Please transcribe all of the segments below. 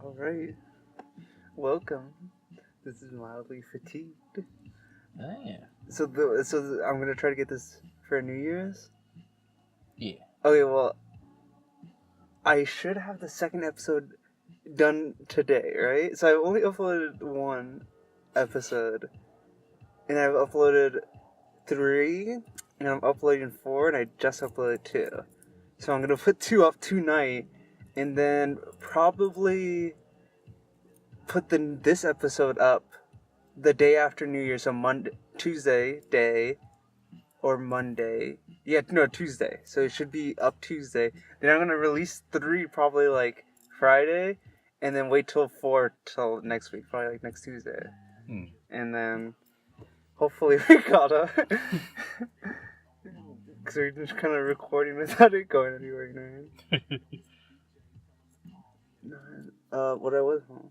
All right. Welcome. This is mildly fatigued. Oh, yeah. So I'm gonna try to get this for New Year's. Yeah. Okay. Well, I should have the second episode done today, right? So I've only uploaded one episode, and I've uploaded 3, and I'm uploading 4, and I just uploaded 2. So I'm gonna put 2 up tonight, and then probably put this episode up the day after New Year, so Tuesday day, or Monday. Yeah, no, Tuesday. So it should be up Tuesday. Then I'm gonna release 3 probably like Friday, and then wait till 4 till next week, probably like next Tuesday. And then hopefully we got up. Because we're just kind of recording without it going anywhere, you know what I mean? What I was home.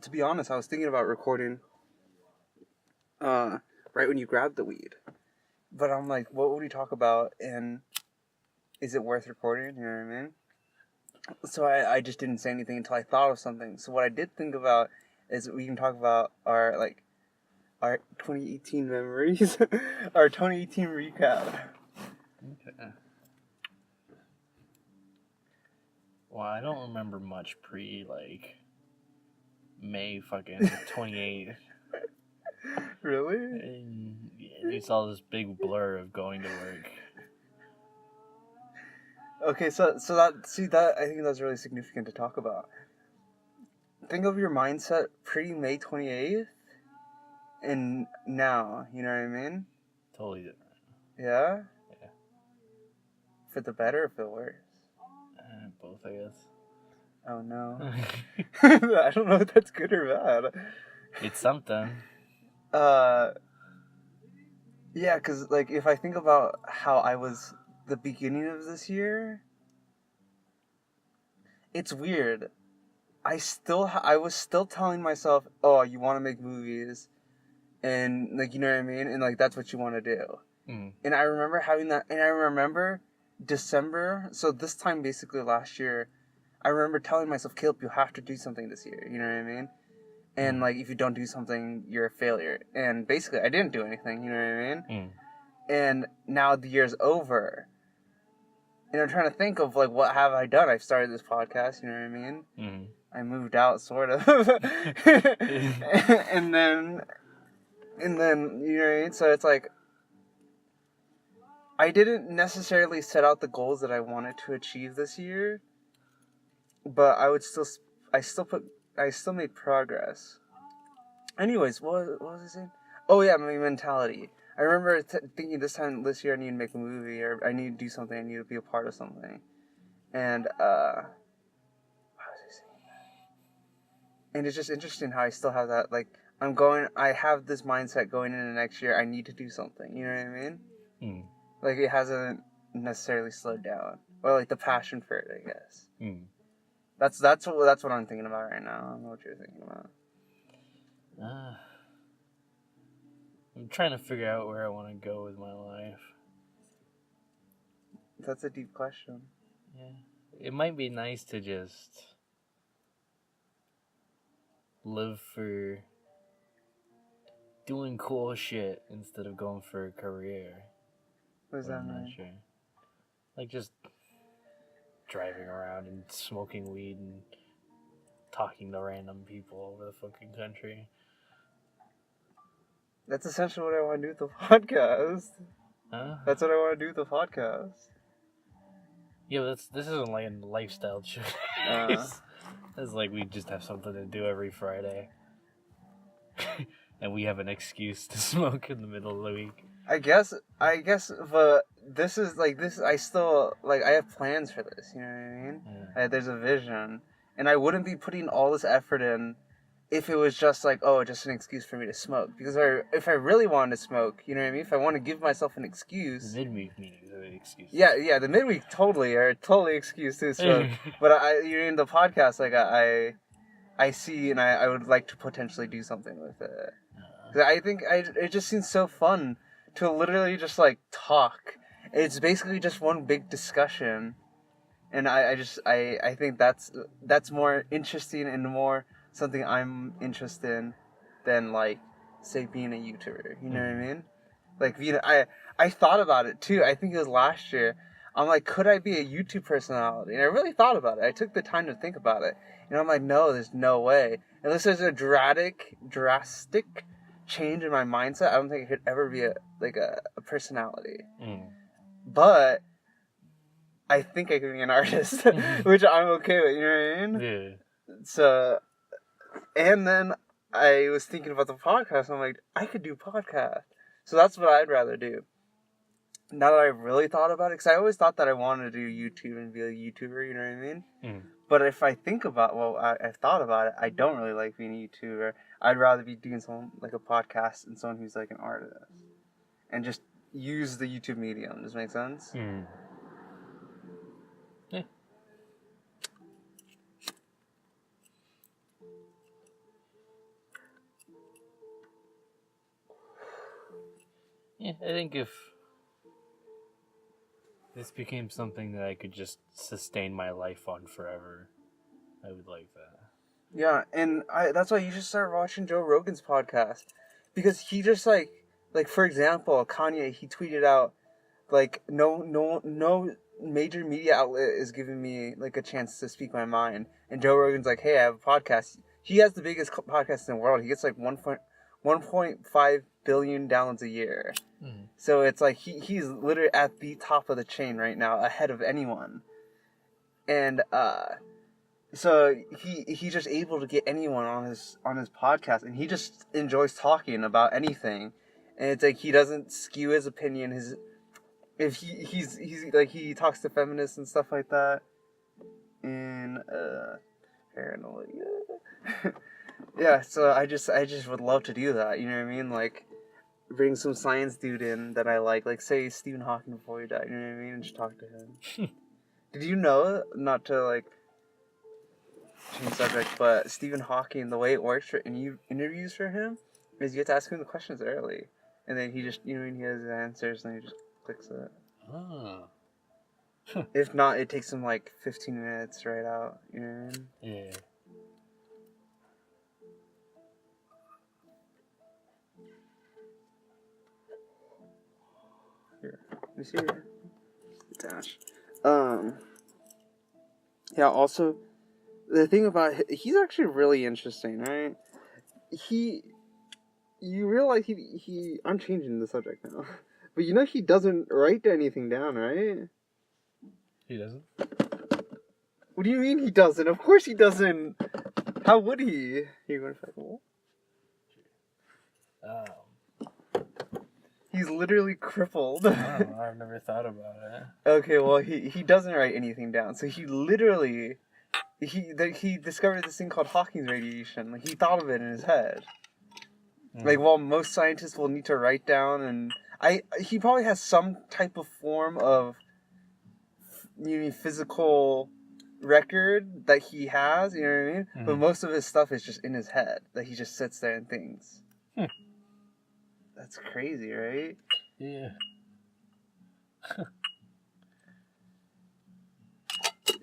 To be honest, I was thinking about recording right when you grabbed the weed. But I'm like, what would we talk about, and is it worth recording? You know what I mean? So I just didn't say anything until I thought of something. So what I did think about is we can talk about our 2018 memories, our 2018 recap. Okay. Well, I don't remember much May fucking 28th. Really? And it's all this big blur of going to work. Okay, so that I think that's really significant to talk about. Think of your mindset pre-May 28th and now, you know what I mean? Totally different. Yeah? Yeah. For the better or for the worse? Both, I guess. Oh no. I don't know if that's good or bad. It's something. Yeah, because like if I think about how I was the beginning of this year, it's weird. I was still telling myself, oh, you want to make movies, and like, you know what I mean, and like that's what you want to do. And I remember having that, and I remember December. So this time, basically last year, I remember telling myself, Caleb, you have to do something this year. You know what I mean? And like, if you don't do something, you're a failure. And basically, I didn't do anything. You know what I mean? And now the year's over, and I'm trying to think of like, what have I done? I've started this podcast. You know what I mean? I moved out, sort of. and then you know what I mean? So it's like, I didn't necessarily set out the goals that I wanted to achieve this year, but I still made progress. Anyways, what was I saying? Oh yeah, my mentality. I remember thinking this year I need to make a movie, or I need to do something, I need to be a part of something. And, what was I saying? And it's just interesting how I still have that, like, I have this mindset going into next year, I need to do something, you know what I mean? Like, it hasn't necessarily slowed down. Or, like, the passion for it, I guess. That's what I'm thinking about right now. I don't know what you're thinking about. I'm trying to figure out where I want to go with my life. That's a deep question. Yeah. It might be nice to just live for doing cool shit instead of going for a career. What does that I'm mean? not sure. Like just driving around and smoking weed and talking to random people over the fucking country. That's essentially what I want to do with the podcast. Huh? That's what I want to do with the podcast. Yeah, but this isn't like a lifestyle choice. It's like we just have something to do every Friday. And we have an excuse to smoke in the middle of the week. I guess, but this is like this. I still like. I have plans for this. You know what I mean? Yeah. There's a vision, and I wouldn't be putting all this effort in if it was just like, oh, just an excuse for me to smoke. Because if I really wanted to smoke, you know what I mean? If I want to give myself an excuse, The midweek meetings are an excuse. Yeah, the midweek are totally excuse to smoke. But you're in the podcast, like I see, and I would like to potentially do something with it. 'Cause I think it just seems so fun to literally just like talk. It's basically just one big discussion, and I think that's more interesting and more something I'm interested in than like say being a YouTuber. You know what I mean? Like I thought about it too. I think it was last year. I'm like, could I be a YouTube personality? And I really thought about it. I took the time to think about it. And I'm like, no, there's no way. Unless there's a drastic change in my mindset, I don't think I could ever be a personality. But I think I could be an artist, which I'm okay with. You know what I mean? Yeah. So, and then I was thinking about the podcast. And I'm like, I could do podcast. So that's what I'd rather do. Now that I really thought about it, because I always thought that I wanted to do YouTube and be a YouTuber, you know what I mean? But if I think about, I've thought about it, I don't really like being a YouTuber. I'd rather be doing something like a podcast and someone who's like an artist. And just use the YouTube medium. Does that make sense? Yeah. Yeah, I think if this became something that I could just sustain my life on forever, I would like that. Yeah, and that's why you should start watching Joe Rogan's podcast. Because he just like for example, Kanye, he tweeted out like no major media outlet is giving me like a chance to speak my mind. And Joe Rogan's like, hey, I have a podcast. He has the biggest podcast in the world. He gets like 1.5 billion downloads a year. So it's like he's literally at the top of the chain right now, ahead of anyone. And so he's just able to get anyone on his podcast, and he just enjoys talking about anything. And it's like he doesn't skew his opinion. He's like he talks to feminists and stuff like that. And paranoia. Yeah, so I just would love to do that. You know what I mean? Like bring some science dude in that I like say Stephen Hawking before he died. You know what I mean? And just talk to him. Did you know, not to like change subject, but Stephen Hawking, the way it works for interviews for him is you have to ask him the questions early, and then he just he has his answers, and he just clicks it. Oh. If not, it takes him like 15 minutes right out. You know what I mean? Yeah. Here, let me see here. Dash. Yeah. Also, the thing about he's actually really interesting, right? You realize I'm changing the subject now, but he doesn't write anything down, right? He doesn't? What do you mean he doesn't? Of course he doesn't. How would he? You're going to fight the wall? He's literally crippled. I've never thought about it. Okay, well he doesn't write anything down, so he literally he discovered this thing called Hawking's radiation. Like he thought of it in his head. Like while most scientists will need to write down, and he probably has some type of form of physical record that he has. You know what I mean? But most of his stuff is just in his head. That he just sits there and thinks. That's crazy, right? Yeah.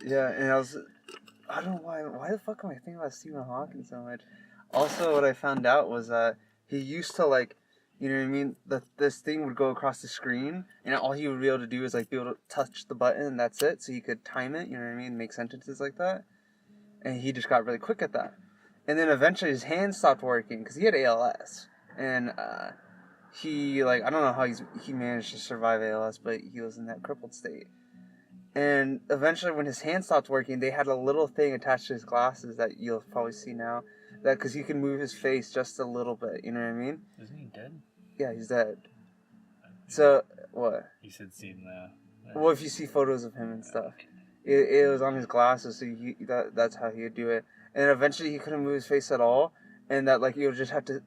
Yeah, and I don't know why the fuck am I thinking about Stephen Hawking so much? Also, what I found out was that he used to like, you know what I mean? This thing would go across the screen, and all he would be able to do is like be able to touch the button, and that's it. So he could time it, you know what I mean? Make sentences like that. And he just got really quick at that. And then eventually his hands stopped working because he had ALS, and he I don't know how he managed to survive ALS, but he was in that crippled state. And eventually, when his hand stopped working, they had a little thing attached to his glasses that you'll probably see now. That because he can move his face just a little bit, you know what I mean? Isn't he dead? Yeah, he's dead. So what? You said seen that. Well, if you see photos of him and stuff, it was on his glasses, so that's how he would do it. And eventually, he couldn't move his face at all, and that you would just have to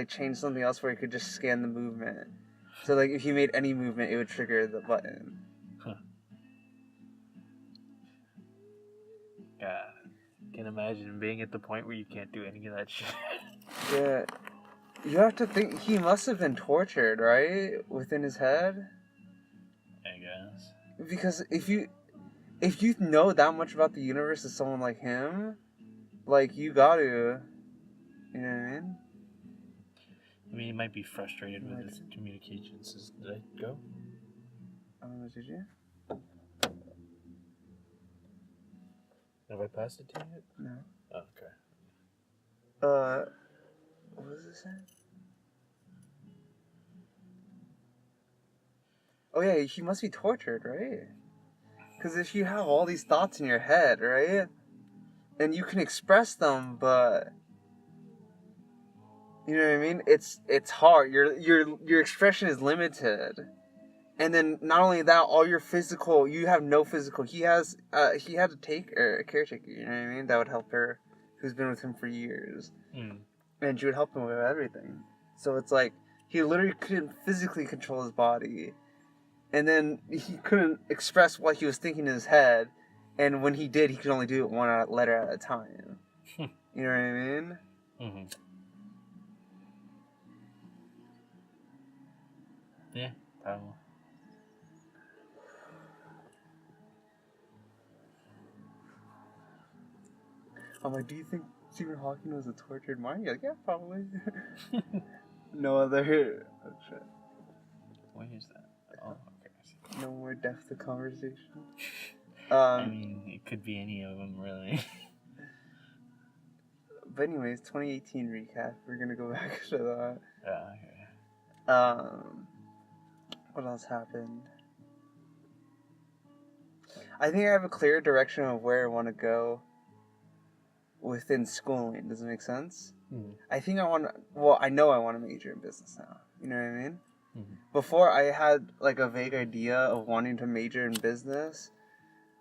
change something else where he could just scan the movement. So if he made any movement, it would trigger the button. God, I can imagine being at the point where you can't do any of that shit. Yeah, You have to think he must have been tortured, right? Within his head? I guess. Because if you know that much about the universe as someone like him, like you gotta, you know what I mean? I mean, he might be frustrated with his communications. Did I go? I don't know, did you? Have I passed it to you yet? No. Oh, okay. What was it saying? Oh yeah, he must be tortured, right? Because if you have all these thoughts in your head, right, and you can express them, but you know what I mean? It's hard. Your expression is limited. And then not only that, all your physical, you have no physical. He had to take a caretaker, you know what I mean? That would help her, who's been with him for years. And she would help him with everything. So it's like, he literally couldn't physically control his body. And then he couldn't express what he was thinking in his head. And when he did, he could only do it one letter at a time. You know what I mean? Mm-hmm. Yeah, probably. I'm like, do you think Stephen Hawking was a tortured mind? You're like, yeah, probably. No other... Oh, shit. What is that? Oh, okay. No more depth of conversation. I mean, it could be any of them, really. But anyways, 2018 recap. We're gonna go back to that. Yeah, okay. What else happened? I think I have a clear direction of where I want to go within schooling. Does it make sense? Mm-hmm. I think I know I want to major in business now. You know what I mean? Mm-hmm. Before, I had like a vague idea of wanting to major in business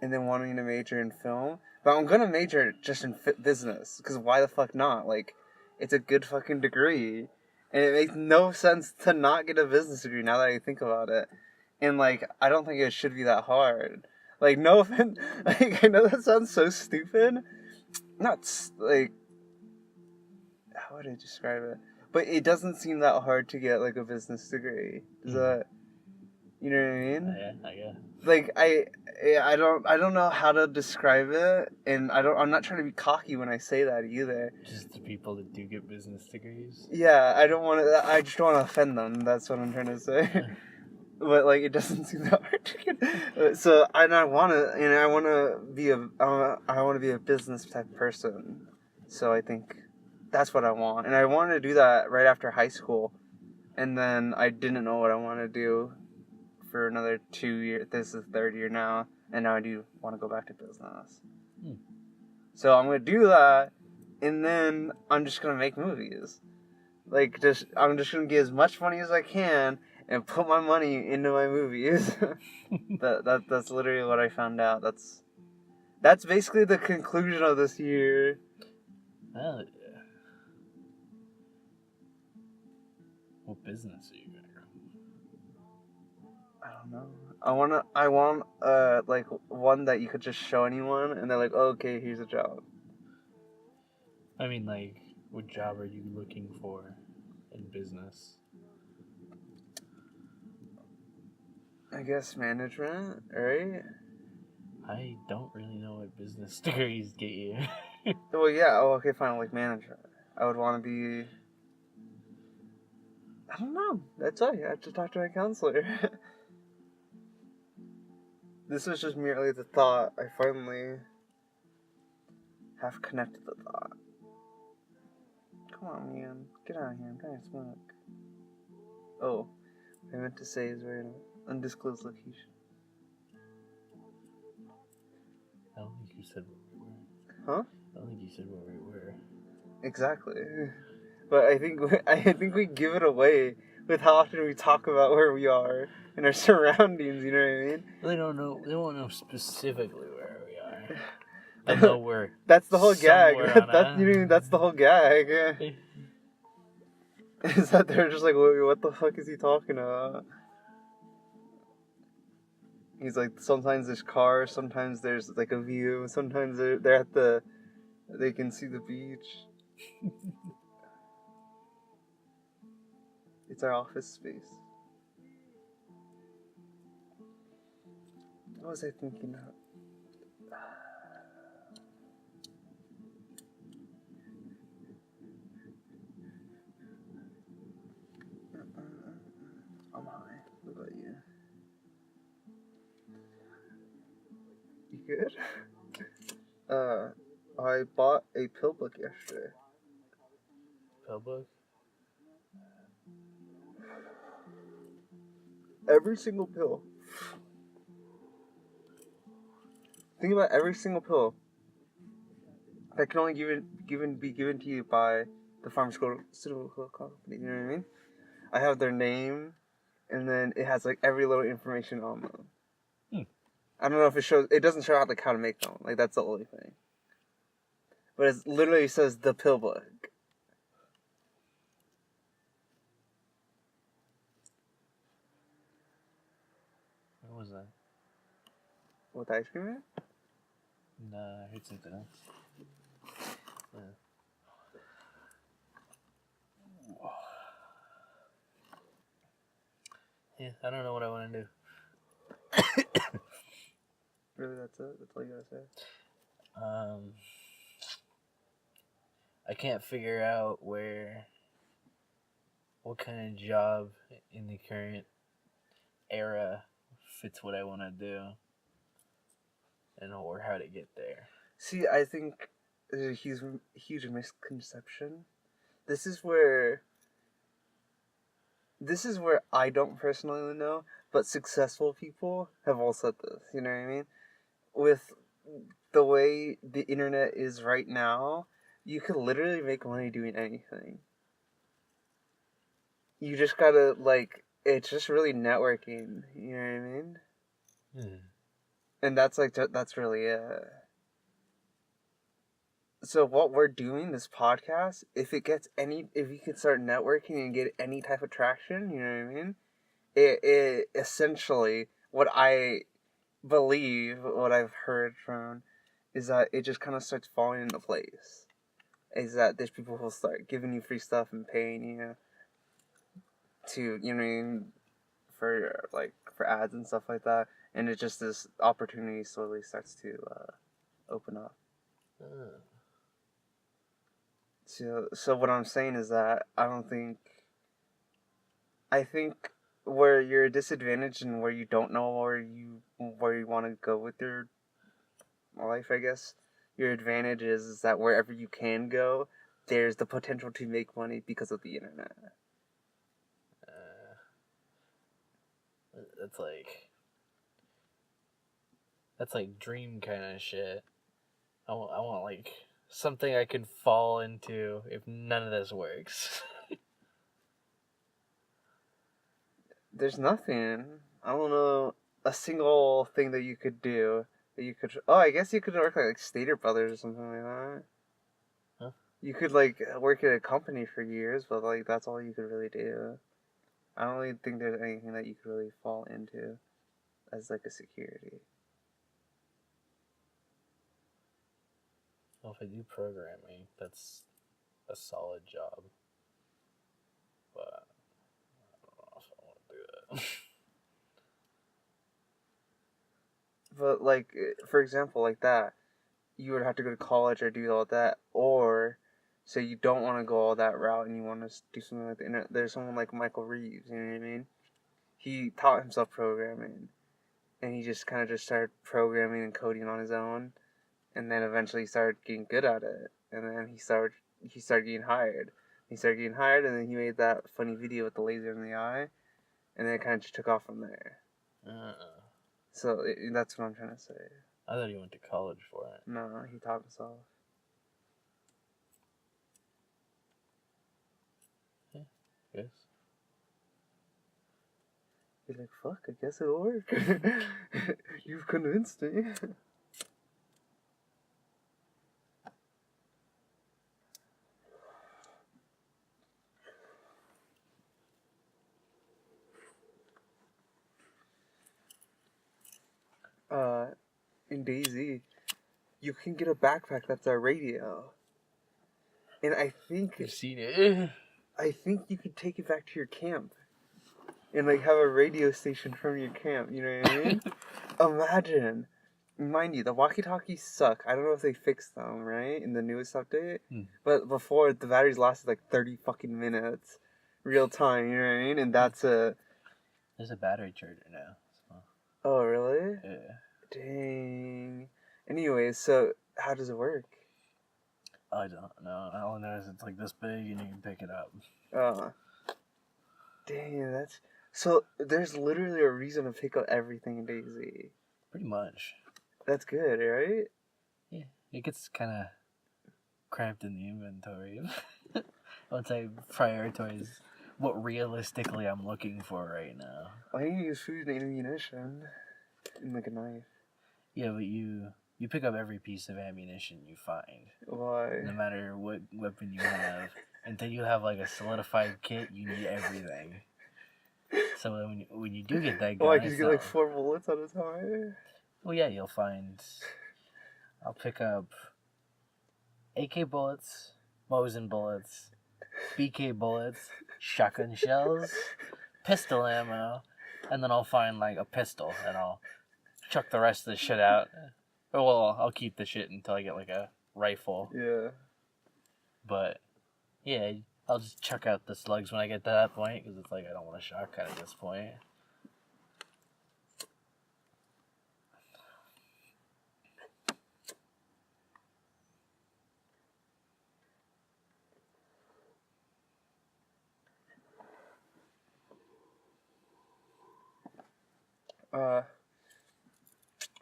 and then wanting to major in film. But I'm gonna major just in business, because why the fuck not? Like, it's a good fucking degree. And it makes no sense to not get a business degree now that I think about it. And, like, I don't think it should be that hard. Like, no offense. Like, I know that sounds so stupid. Not, like... How would I describe it? But it doesn't seem that hard to get, like, a business degree. Does that... You know what I mean? Yeah, I guess. Like, I don't know how to describe it, and I'm not trying to be cocky when I say that either. Just the people that do get business degrees. Yeah, I just don't want to offend them. That's what I'm trying to say. But like, it doesn't seem that hard to get. So I want to be a business type person. So I think that's what I want, and I wanted to do that right after high school, and then I didn't know what I want to do for another 2 years. This is third year now, and now I do want to go back to business. So I'm gonna do that, and then I'm just gonna make movies. Like, I'm just gonna get as much money as I can and put my money into my movies. That's literally what I found out. That's basically the conclusion of this year. Well, what business are you gonna go? I don't know. I want like one that you could just show anyone and they're like, oh, okay, here's a job. I mean, like, what job are you looking for in business? I guess management, right? I don't really know what business degrees get you. Well, yeah. Oh, okay, fine. Like management. I would want to be... I don't know. That's why I have to talk to my counselor. This was just merely the thought. I finally have connected the thought. Come on, man. Get out of here. I'm trying to smoke. Oh, what I meant to say is we're in an undisclosed location. I don't think you said where we were. Huh? I don't think you said where we were. Exactly. But I think we give it away with how often we talk about where we are and our surroundings. You know what I mean? They don't know. They won't know specifically where we are. They know we're. That's the whole gag. That's the whole gag. Hey. Is that they're just like, what the fuck is he talking about? He's like, sometimes there's cars, sometimes there's like a view, sometimes they're they can see the beach. It's our office space. What was I thinking of? I'm high. What about you? You good? I bought a pill book yesterday. Pill book? Every single pill. Think about every single pill that can only be given to you by the pharmaceutical company. You know what I mean? I have their name, and then it has like every little information on them. I don't know if it shows. It doesn't show how to make them. Like that's the only thing. But it literally says the pill book. What was that? What, the ice cream man? Nah, I heard something else. Yeah, I don't know what I want to do. Really, that's it? That's all you gotta say? I can't figure out what kind of job in the current era fits what I want to do, and or how to get there. See, I think there's a huge misconception. This is where I don't personally know, but successful people have all said this. You know what I mean? With the way the internet is right now, you could literally make money doing anything. You just gotta, like, it's just really networking. You know what I mean? And that's really it. So what we're doing, this podcast, if you could start networking and get any type of traction, you know what I mean? It essentially, what I believe, what I've heard from, is that it just kind of starts falling into place. Is that there's people who'll start giving you free stuff and paying you to, you know what I mean, for ads and stuff like that, and it just, this opportunity slowly starts to open up. So what I'm saying is that I think where you're disadvantaged and where you don't know where you want to go with your life, I guess, your advantage is that wherever you can go, there's the potential to make money because of the internet. That's like dream kind of shit. I want like something I can fall into if none of this works. There's nothing. I don't know a single thing that you could do that you could. Oh, I guess you could work like Stater Brothers or something like that. Huh? You could like work at a company for years, but like that's all you could really do. I don't really think there's anything that you could really fall into as like a security. Well, if I do programming, that's a solid job. But I don't know if I want to do that. But like, for example, like that, you would have to go to college or do all that, or say you don't want to go all that route and you want to do something like the internet. There's someone like Michael Reeves. You know what I mean? He taught himself programming, and he just kind of just started programming and coding on his own, and then eventually he started getting good at it, and then he started getting hired. He started getting hired, and then he made that funny video with the laser in the eye, and then it kind of just took off from there. So that's what I'm trying to say. I thought he went to college for it. No, he taught himself. Yeah, yes. He's like, fuck, I guess it'll work. You've convinced me. In DayZ, you can get a backpack that's a radio. And I think... You've seen it? I think you could take it back to your camp and like have a radio station from your camp. You know what I mean? Imagine. Mind you, the walkie-talkies suck. I don't know if they fixed them, right? In the newest update. But before, the batteries lasted like 30 fucking minutes. Real time, you know what I mean? And that's a... There's a battery charger now. So. Oh, really? Yeah. Dang. Anyways, so how does it work? I don't know. All I know is it's like this big and you can pick it up. Dang, that's... So, there's literally a reason to pick up everything in DayZ. Pretty much. That's good, right? Yeah. It gets kind of cramped in the inventory. Once I prioritize what realistically I'm looking for right now. I need to use food and ammunition. And like a knife. Yeah, but you pick up every piece of ammunition you find. Why? No matter what weapon you have. Until you have like a solidified kit, you need everything. So when you do get that gun... Why, because you get like 4 bullets at a time? Well, yeah, you'll find... I'll pick up AK bullets, Mosin bullets, BK bullets, shotgun shells, pistol ammo, and then I'll find like a pistol and I'll chuck the rest of the shit out. Well, I'll keep the shit until I get like a rifle. Yeah. But yeah, I'll just chuck out the slugs when I get to that point because it's like I don't want a shotgun at this point.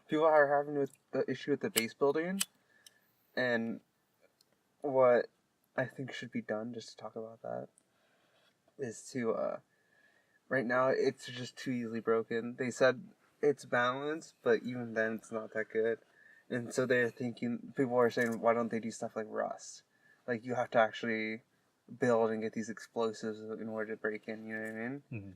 People are having with the issue with the base building, and what I think should be done, just to talk about that, is to, right now, it's just too easily broken. They said it's balanced, but even then, it's not that good. And so they're thinking, people are saying, why don't they do stuff like Rust? Like, you have to actually build and get these explosives in order to break in, you know what I mean? Mm-hmm.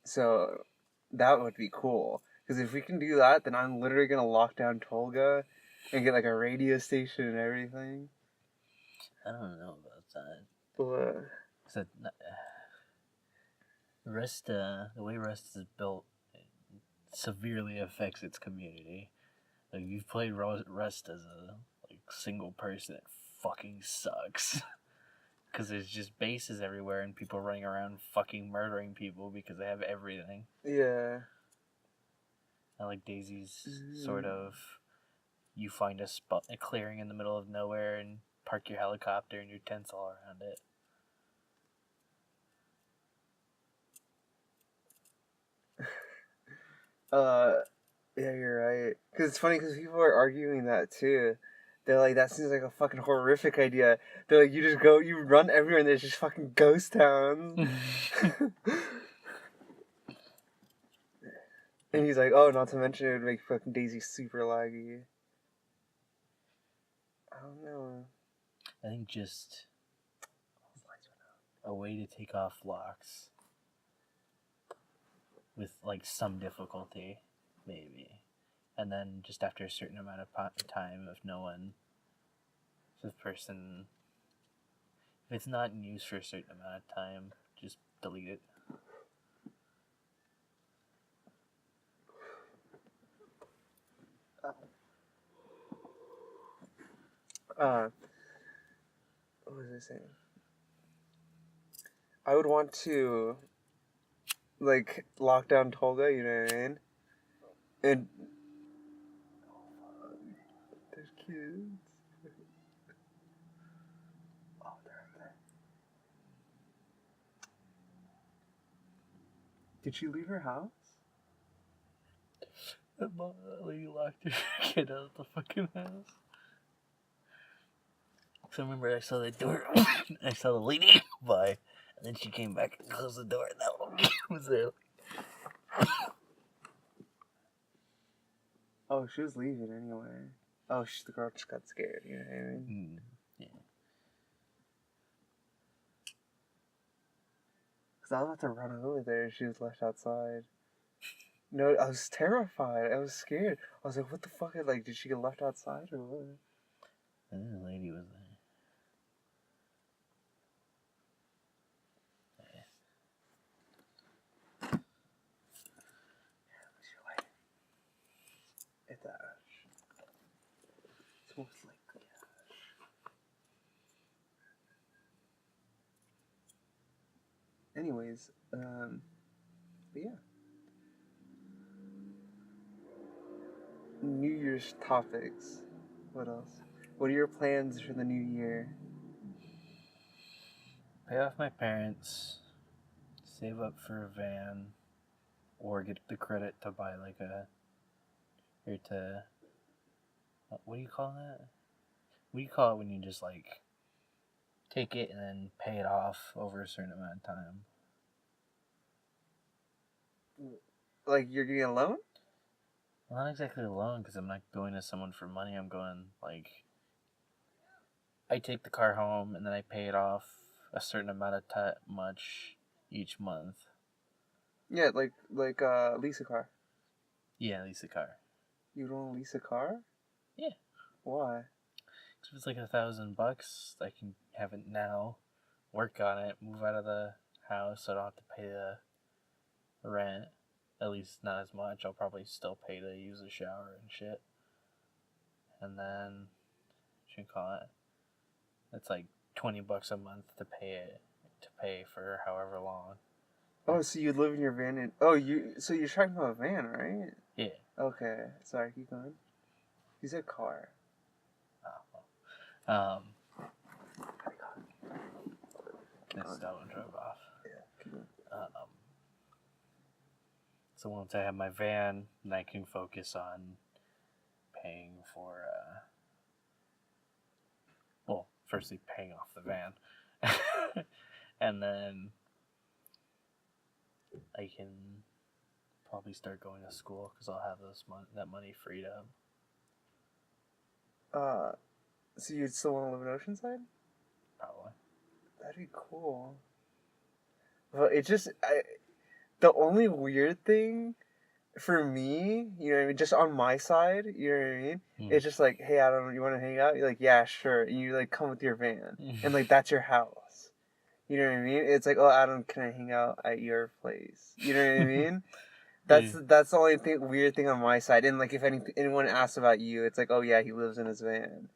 So, that would be cool. Because if we can do that, then I'm literally going to lock down Tolga and get like a radio station and everything. I don't know about that. But... So, Rust, the way Rust is built, severely affects its community. Like, you've played Rust as a single person, it fucking sucks. Because there's just bases everywhere and people running around fucking murdering people because they have everything. Yeah. I like DayZ's sort of, you find a spot, a clearing in the middle of nowhere and park your helicopter and your tents all around it. Yeah, you're right. Because it's funny because people are arguing that too. They're like, that seems like a fucking horrific idea. They're like, you run everywhere and there's just fucking ghost towns. And he's like, oh, not to mention it would make fucking DayZ super laggy. I don't know. I think just a way to take off locks with like some difficulty, maybe. And then just after a certain amount of time, if the person, if it's not in use for a certain amount of time, just delete it. What was I saying? I would want to, like, lock down Tolga, you know what I mean? And... there's kids. Oh, they're right there. Did she leave her house? The lady locked her kid out of the fucking house. So I remember I saw the door, I saw the lady by, and then she came back and closed the door, and that one was there. Oh, she was leaving anyway. Oh, the girl just got scared, you know what I mean? Yeah. Because I was about to run over there and she was left outside. No, I was terrified. I was scared. I was like, what the fuck? Like, did she get left outside or what? And then the lady was there. Most likely. Anyways, but yeah. New Year's topics. What else? What are your plans for the new year? Pay off my parents, save up for a van, or get the credit to buy like a, or to, what do you call that? What do you call it when you just like take it and then pay it off over a certain amount of time? Like you're getting a loan? Well, not exactly a loan because I'm not going to someone for money. I'm going like I take the car home and then I pay it off a certain amount of much each month. Yeah, like lease a car. Yeah, lease a car. You don't lease a car? Yeah. Why? Because if it's like $1,000, I can have it now, work on it, move out of the house, so I don't have to pay the rent. At least not as much. I'll probably still pay to use the shower and shit. And then, what you call it? It's like $20 a month to pay for however long. Oh, so you live in your van and so you're talking about a van, right? Yeah. Okay. Sorry, keep going. You said car. Oh. This that one drove off. Yeah, keep going. So once I have my van, then I can focus on paying for, firstly paying off the van. And then I can probably start going to school because I'll have that money freed up. So you'd still want to live in Oceanside? Probably. That'd be cool. But the only weird thing for me, you know what I mean, just on my side, you know what I mean? It's just like, hey, Adam, you want to hang out? You're like, yeah, sure. And you like come with your van, and like that's your house. You know what I mean? It's like, oh, Adam, can I hang out at your place? You know what I mean? That's the only weird thing on my side. And like, if anyone asks about you, it's like, oh yeah, he lives in his van.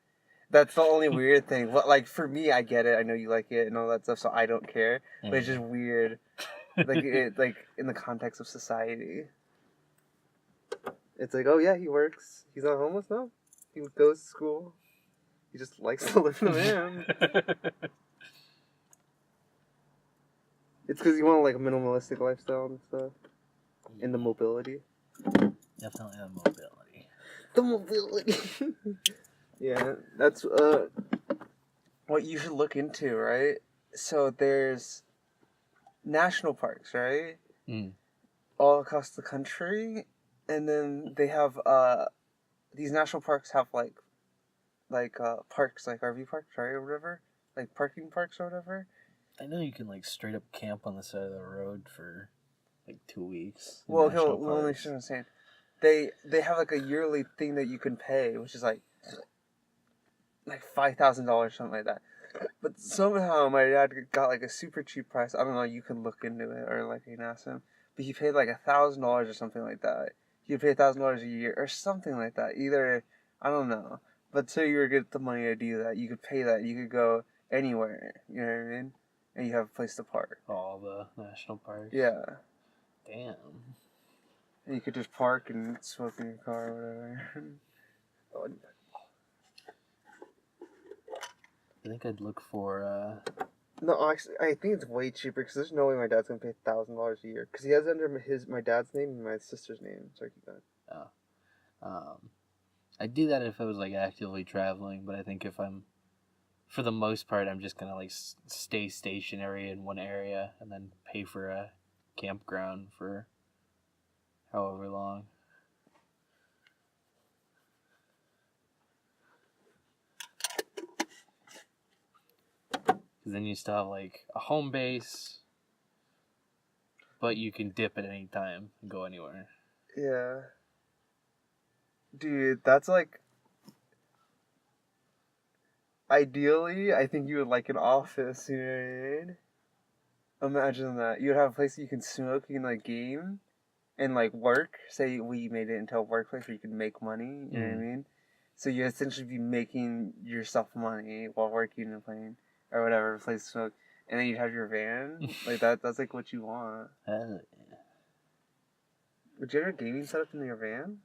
That's the only weird thing. But like for me, I get it. I know you like it and all that stuff, so I don't care. But it's just weird, like in the context of society. It's like, oh yeah, he works. He's not homeless now. He goes to school. He just likes to live in a van. It's because you want like a minimalistic lifestyle and stuff, and the mobility. Definitely the mobility. The mobility. Yeah, that's what you should look into, right? So there's national parks, right? All across the country, and then they have these national parks have like parks like RV parks, right, or whatever, like parking parks or whatever. I know you can like straight up camp on the side of the road for like 2 weeks. Well, let me show you what I'm saying. They have like a yearly thing that you can pay, which is like $5,000, something like that. But somehow my dad got like a super cheap price. I don't know. You can look into it or like you can ask him. But he paid like $1,000 or something like that. You pay $1,000 a year or something like that. Either I don't know. But so you were get the money to do that, you could pay that. You could go anywhere. You know what I mean? And you have a place to park. All the national parks. Yeah. Damn. And you could just park and smoke in your car or whatever. I think I'd look for. No, actually, I think it's way cheaper because there's no way my dad's gonna pay $1,000 a year because he has it under my dad's name and my sister's name. Sorry, keep going. I'd do that if I was like actively traveling, but I think if I'm, for the most part, I'm just gonna like stay stationary in one area and then pay for a campground for however long. Because then you still have like a home base, but you can dip at any time and go anywhere. Yeah. Dude, that's like... Ideally, I think you would like an office, you know what I mean? Imagine that. You'd have a place that you can smoke, you can like game, and like work. Say we made it into a workplace where you can make money, you know what I mean? So you essentially be making yourself money while working and playing or whatever place to smoke, and then you'd have your van like that. That's like what you want. Would you have a gaming setup in your van?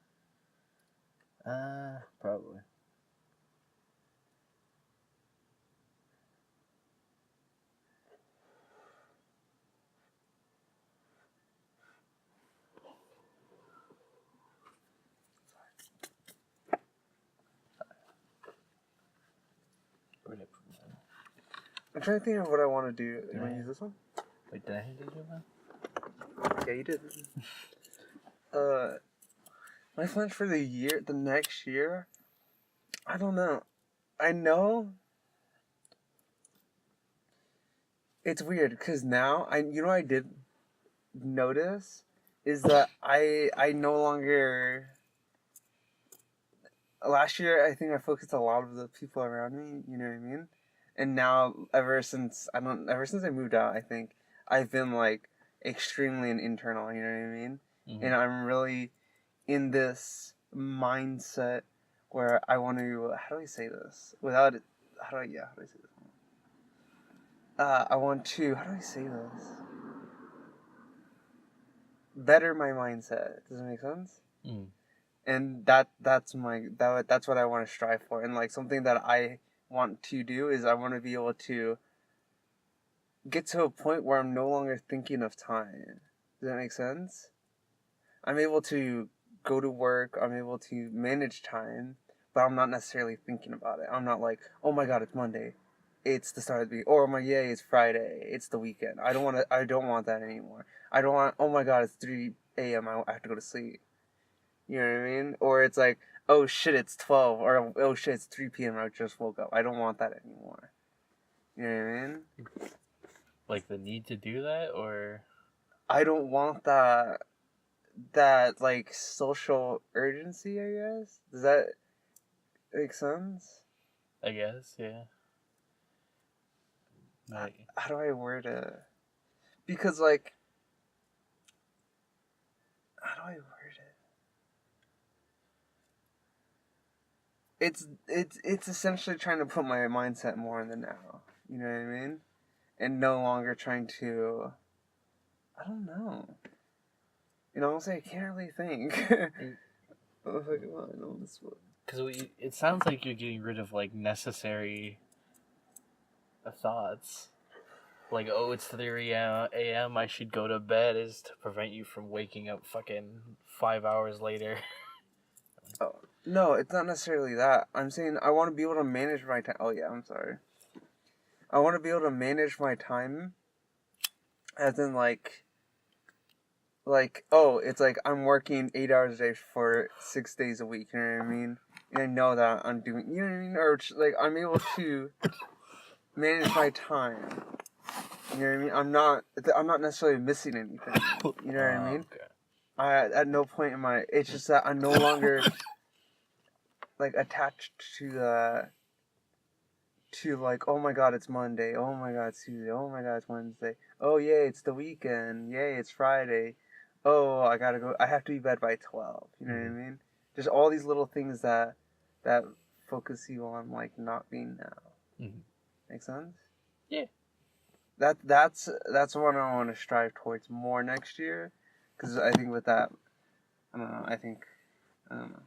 Probably. Where'd I put mine? I'm trying to think of what I want to do. You want to use this one? Wait, did I hand you one? Yeah, you did. My plans for the next year, I don't know. I know it's weird because now you know what I did notice is that I no longer. Last year, I think I focused a lot of the people around me. You know what I mean? And now, ever since I moved out, I think I've been like extremely an internal. You know what I mean? Mm-hmm. And I'm really in this mindset where I want to. How do I say this without it? How do I say this? I want to. How do I say this? Better my mindset. Does it make sense? Mm. And that's what I want to strive for. And like something that I want to do is I want to be able to get to a point where I'm no longer thinking of time. Does that make sense? I'm able to go to work. I'm able to manage time, but I'm not necessarily thinking about it. I'm not like, oh my god, it's Monday. It's the start of the week. Or my yay, it's Friday. It's the weekend. I don't want that anymore. I don't want, oh my god, it's 3 a.m. I have to go to sleep. You know what I mean? Or it's like, oh shit, it's 12. Or oh shit, it's 3 p.m. I just woke up. I don't want that anymore. You know what I mean? Like the need to do that, or I don't want that like social urgency, I guess. Does that make sense? I guess, yeah. Like, how do I word it? Because like, how do I word it? It's essentially trying to put my mindset more in the now. You know what I mean? And no longer trying to. I don't know. You know, honestly, I can't really think. Because it sounds like you're getting rid of like necessary thoughts. Like, oh, it's 3 a.m. I should go to bed, is to prevent you from waking up fucking 5 hours later. Oh, no, it's not necessarily that. I'm saying I want to be able to manage my time. Oh yeah, I'm sorry. I want to be able to manage my time, as in like, oh, it's like I'm working 8 hours a day for 6 days a week. You know what I mean? And I know that I'm doing. You know what I mean? Or like I'm able to manage my time. You know what I mean? I'm not necessarily missing anything. You know what I mean? Okay. At no point in my. It's just that I'm no longer like attached to like, oh my god, it's Monday. Oh my god, it's Tuesday. Oh my god, it's Wednesday. Oh yay, it's the weekend. Yay, it's Friday. Oh, I gotta go. I have to be bed by 12. You know what I mean? Just all these little things that focus you on like not being now. Mm-hmm. Make sense? Yeah. That's what I want to strive towards more next year, because I think with that, I don't know. I don't know.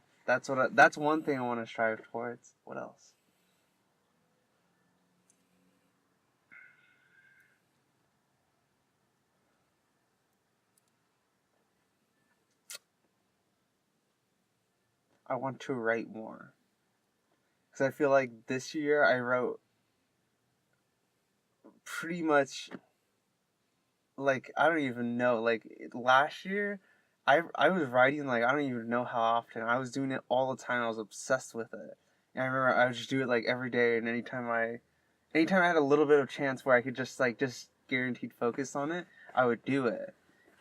That's one thing I want to strive towards. What else? I want to write more. Because I feel like this year I wrote pretty much, like, I don't even know. Like, last year, I was writing, like, I don't even know how often. I was doing it all the time. I was obsessed with it. And I remember I would just do it, like, every day. And anytime I had a little bit of chance where I could just guaranteed focus on it, I would do it.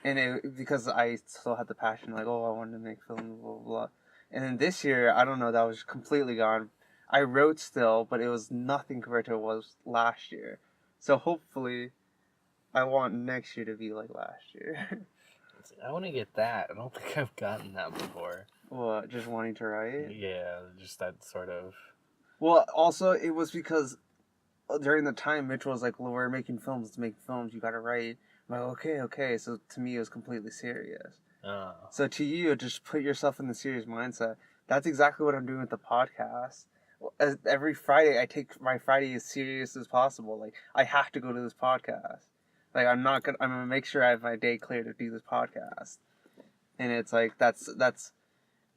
And because I still had the passion, like, oh, I wanted to make films, blah, blah, blah. And then this year, I don't know, that was completely gone. I wrote still, but it was nothing compared to what was last year. So hopefully, I want next year to be like last year. I want to get that. I don't think I've gotten that before. What, just wanting to write? Yeah, just that sort of. Well, also, it was because during the time, Mitchell was like, well, we're making films, to make films, you gotta write. I'm like, okay. So to me, it was completely serious. Oh. So to you, just put yourself in the serious mindset. That's exactly what I'm doing with the podcast. Every Friday, I take my Friday as serious as possible. Like, I have to go to this podcast. Like, I'm gonna make sure I have my day clear to do this podcast. And it's like, that's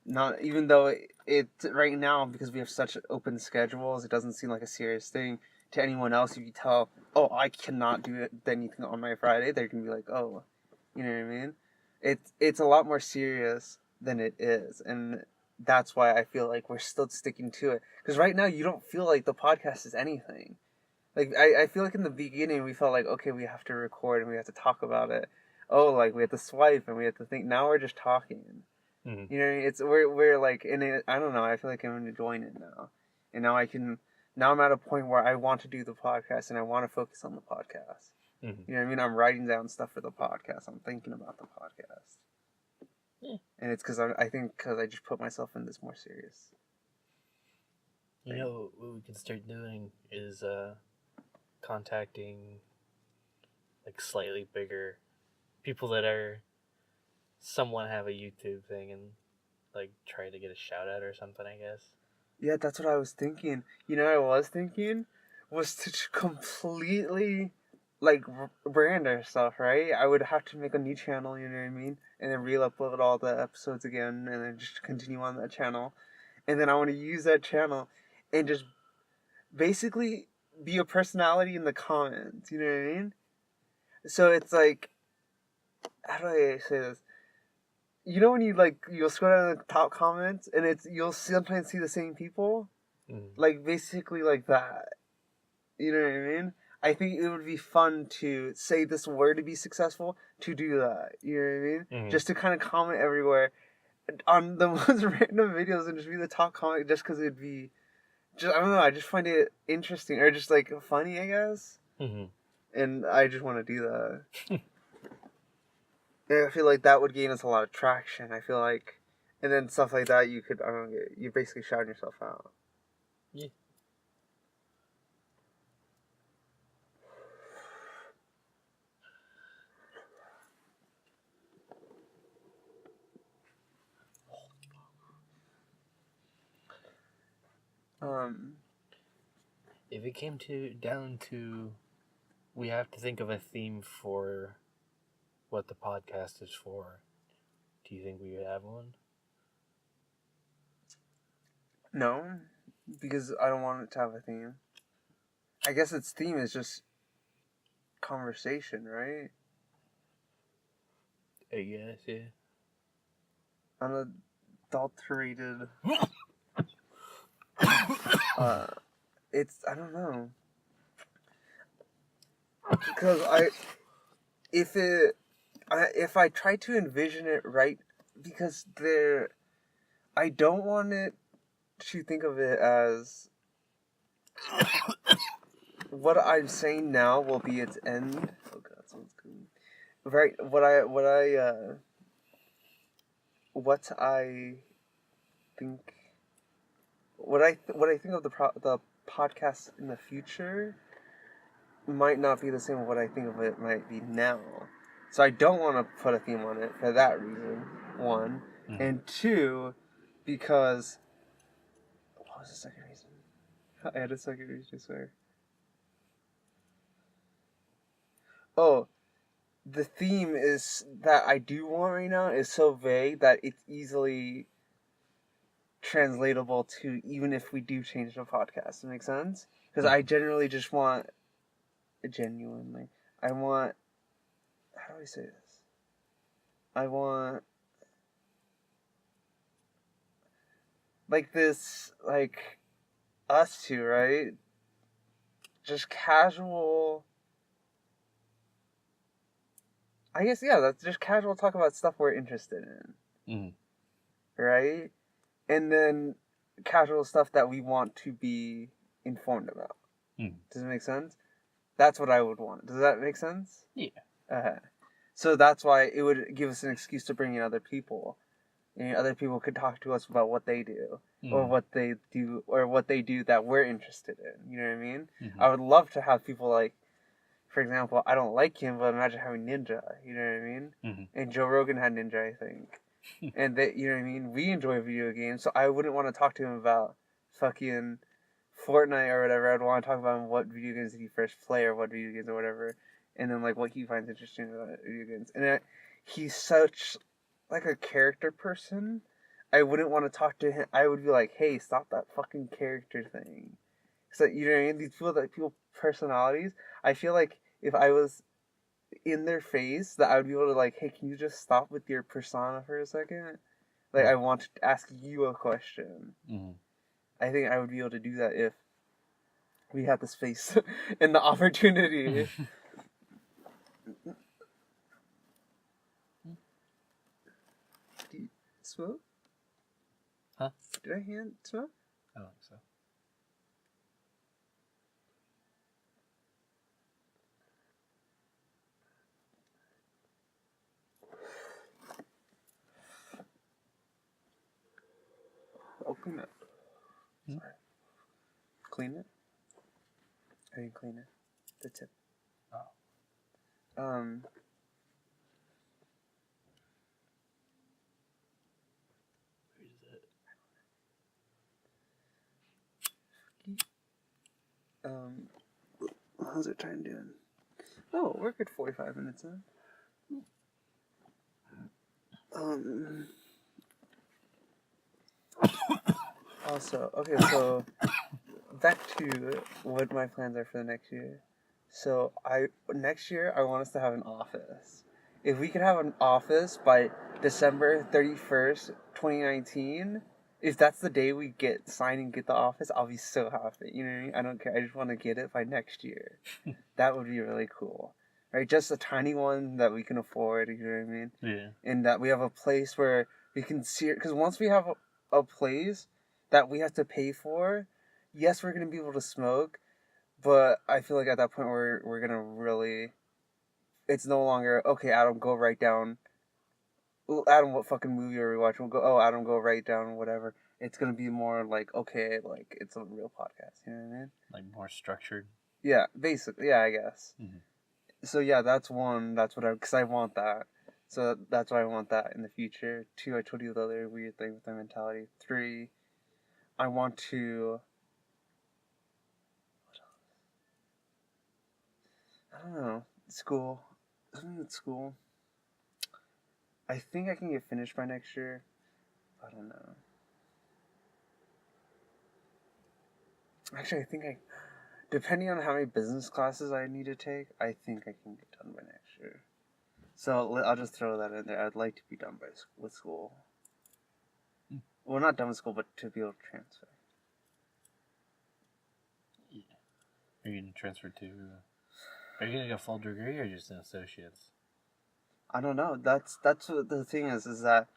not, even though it right now, because we have such open schedules, it doesn't seem like a serious thing to anyone else. If you tell, oh, I cannot do anything on my Friday, they're gonna be like, oh, you know what I mean? It's a lot more serious than it is, and that's why I feel like we're still sticking to it. Because right now, you don't feel like the podcast is anything. Like, I feel like in the beginning we felt like, okay, we have to record and we have to talk about it. Oh, like we have to swipe and we have to think. Now we're just talking. Mm-hmm. You know, it's we're like in it. I don't know. I feel like I'm enjoying it now, and now I can. Now I'm at a point where I want to do the podcast and I want to focus on the podcast. Mm-hmm. You know what I mean? I'm writing down stuff for the podcast. I'm thinking about the podcast. Yeah. And it's because I think because I just put myself in this more serious. You know what we can start doing is contacting like slightly bigger people that are somewhat have a YouTube thing and like try to get a shout out or something, I guess. Yeah, that's what I was thinking. You know what I was thinking? Was to completely, like, brand our stuff, right? I would have to make a new channel, you know what I mean? And then re-upload all the episodes again and then just continue on that channel. And then I want to use that channel and just basically be a personality in the comments, you know what I mean? So it's like, how do I say this? You know when you'll scroll down the top comments and you'll sometimes see the same people? Like, basically like that. You know what I mean? I think it would be fun to say this word to be successful, to do that. You know what I mean? Mm-hmm. Just to kind of comment everywhere on the most random videos and just be the top comment just because it'd be, just, I don't know, I just find it interesting or just like funny, I guess. Mm-hmm. And I just want to do that. And I feel like that would gain us a lot of traction. I feel like, and then stuff like that, you could, I don't know, you're basically shouting yourself out. Yeah. If it came down to, we have to think of a theme for what the podcast is for. Do you think we would have one? No, because I don't want it to have a theme. I guess its theme is just conversation, right? I guess, yeah. Unadulterated. It's, I don't know, because if I try to envision it right, because I don't want it to think of it as what I'm saying now will be its end. Oh god, someone's coming. Right, what I think what I think of the podcast in the future might not be the same as what I think of it might be now. So I don't want to put a theme on it for that reason, one. Mm-hmm. And two, because what was the second reason? I had a second reason, I swear. Oh, the theme is that I do want right now is so vague that it's easily translatable to even if we do change the podcast. Does that make sense? Because I generally just want genuinely. I want, how do I say this? I want like this, like us two, right? Just casual. I guess, yeah, that's just casual talk about stuff we're interested in. Mm-hmm. Right? And then casual stuff that we want to be informed about. Mm-hmm. Does it make sense? That's what I would want. Does that make sense? Yeah. So that's why it would give us an excuse to bring in other people. and other people could talk to us about what they do, or Mm. what they do that we're interested in. You know what I mean? Mm-hmm. I would love to have people like, for example, I don't like him, but imagine having Ninja. You know what I mean? Mm-hmm. And Joe Rogan had Ninja, I think. And that, you know what I mean? We enjoy video games, so I wouldn't want to talk to him about fucking Fortnite or whatever. I'd want to talk about what video games did he first play, or what video games or whatever, and then like what he finds interesting about video games. And he's such like a character person. I wouldn't want to talk to him. I would be like, hey, stop that fucking character thing. So you know what I mean? These people personalities. I feel like if I was in their face, that I would be able to like, hey, can you just stop with your persona for a second? Like, I want to ask you a question. Mm-hmm. I think I would be able to do that if we had the space and the opportunity. Do you smoke? Huh? Did I hand smoke? I don't think so. I'll clean it. Hmm? Sorry. Clean it? I didn't clean it. The tip. Oh. Where is it? How's it time doing? Oh, we're good 45 minutes in. Also, okay, so back to what my plans are for the next year. So next year I want us to have an office. If we could have an office by December 31st, 2019, if that's the day we get signed and get the office, I'll be so happy. You know what I mean? I don't care. I just want to get it by next year. That would be really cool. Right? Just a tiny one that we can afford, you know what I mean? Yeah. And that we have a place where we can see it. Because once we have a place that we have to pay for, yes, we're going to be able to smoke, but I feel like at that point we're going to really, it's no longer, okay, Adam, go write down, Adam, what fucking movie are we watching? We'll go, oh, Adam, go write down whatever. It's going to be more like, okay, like, it's a real podcast, you know what I mean? Like more structured. Yeah, basically, yeah, I guess. Mm-hmm. So yeah, that's one, that's what because I want that. So that's why I want that in the future. 2, I told you the other weird thing with my mentality. 3, I want to, I don't know, school. Something with school. I think I can get finished by next year. I don't know. Actually, depending on how many business classes I need to take, I think I can get done by next year. So I'll just throw that in there. I'd like to be done with school. Well, not done with school, but to be able to transfer. Yeah. Are you going to transfer to... Are you getting a full degree or just an associate's? I don't know. That's what the thing is that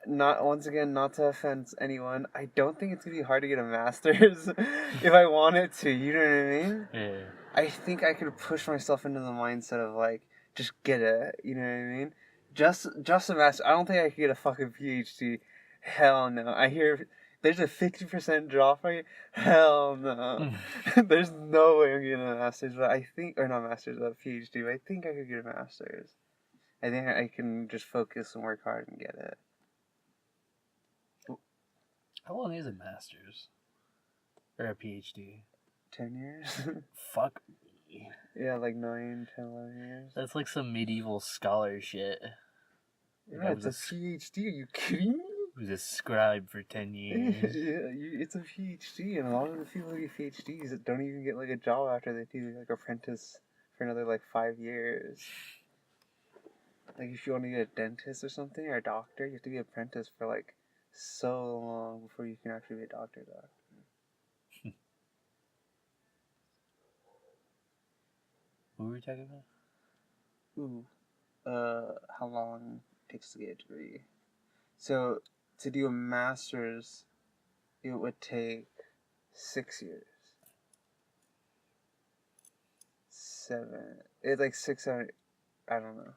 not once again, not to offend anyone, I don't think it's gonna be hard to get a master's if I wanted to. You know what I mean? Yeah. I think I could push myself into the mindset of like just get it. You know what I mean? Just a master. I don't think I could get a fucking PhD. Hell no. I hear there's a 50% drop rate. Hell no. There's no way I'm getting a master's. But I think, or not master's, a PhD. But I think I could get a master's. I think I can just focus and work hard and get it. How long is a master's? Or a PhD? 10 years? Fuck me. Yeah, like 9, 10, 11 years. That's like some medieval scholar shit. Yeah, it's a PhD. Are you kidding me? Was a scribe for 10 years. Yeah, it's a PhD, and a lot of the people who get PhDs don't even get like a job after they do like apprentice for another like 5 years. Like if you want to get a dentist or something or a doctor, you have to be apprentice for like so long before you can actually be a doctor. What were we talking about? Ooh, how long it takes to get a degree? So to do a master's, it would take 6 years. 7. It's like 6, 7. I don't know.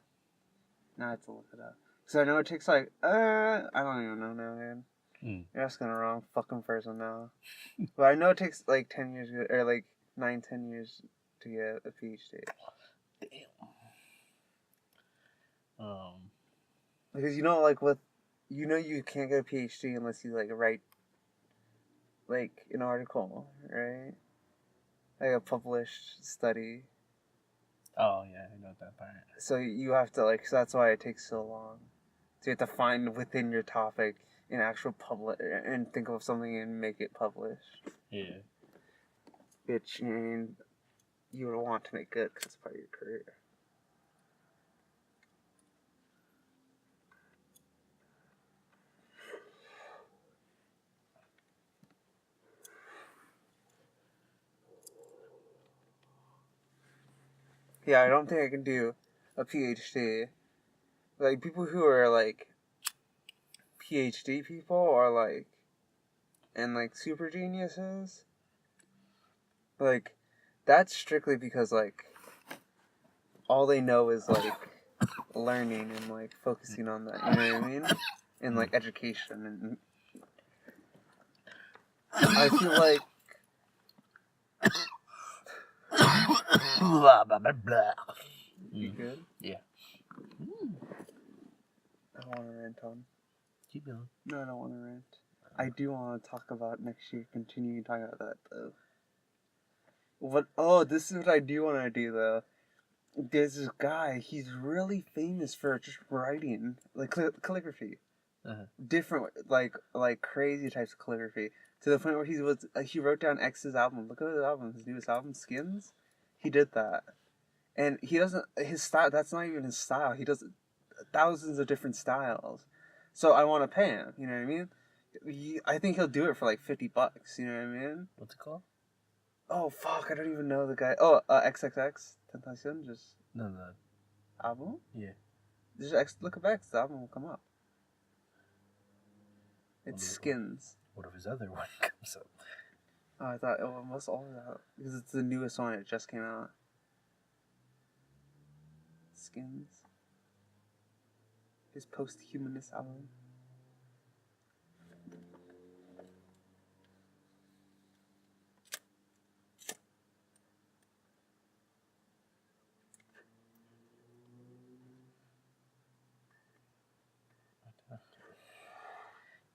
Now I have to look it up. So I know it takes like, I don't even know now, man. Mm. You're asking the wrong fucking person now. But I know it takes like 10 years, or like 9-10 years to get a PhD. Damn. Because you know, like with, you know, you can't get a PhD unless you like write like an article, right? Like a published study. Oh yeah, I know that part. So you have to like, so that's why it takes so long. So you have to find within your topic an actual public and think of something and make it published. Yeah. Which, I mean, you would want to make good because it's part of your career. Yeah, I don't think I can do a PhD. Like, people who are, like, PhD people are, like, and, like, super geniuses. Like, that's strictly because, like, all they know is, like, learning and, like, focusing on that. You know what I mean? And, like, education. And I feel like... Blah, blah, blah, blah. You good? Yeah. I don't want to rant on. Keep going. No, I don't want to rant. I do want to talk about next year, continue talking about that, though. What? Oh, this is what I do want to do, though. There's this guy, he's really famous for just writing, like calligraphy. Different, like crazy types of calligraphy. To the point where he wrote down X's album. Look at his album, his newest album, Skins. He did that. And he doesn't, his style, that's not even his style. He does thousands of different styles. So I want to pay him, you know what I mean? I think he'll do it for like $50, you know what I mean? What's it called? Oh, fuck, I don't even know the guy. Oh, XXX Tentacion, just No, the album? yeah. Just look up X, the album will come up. It's Skins. What if his other one comes up? Oh, I thought, oh, it must all out. Because it's the newest one, it just came out. Skins. His post-humanist album.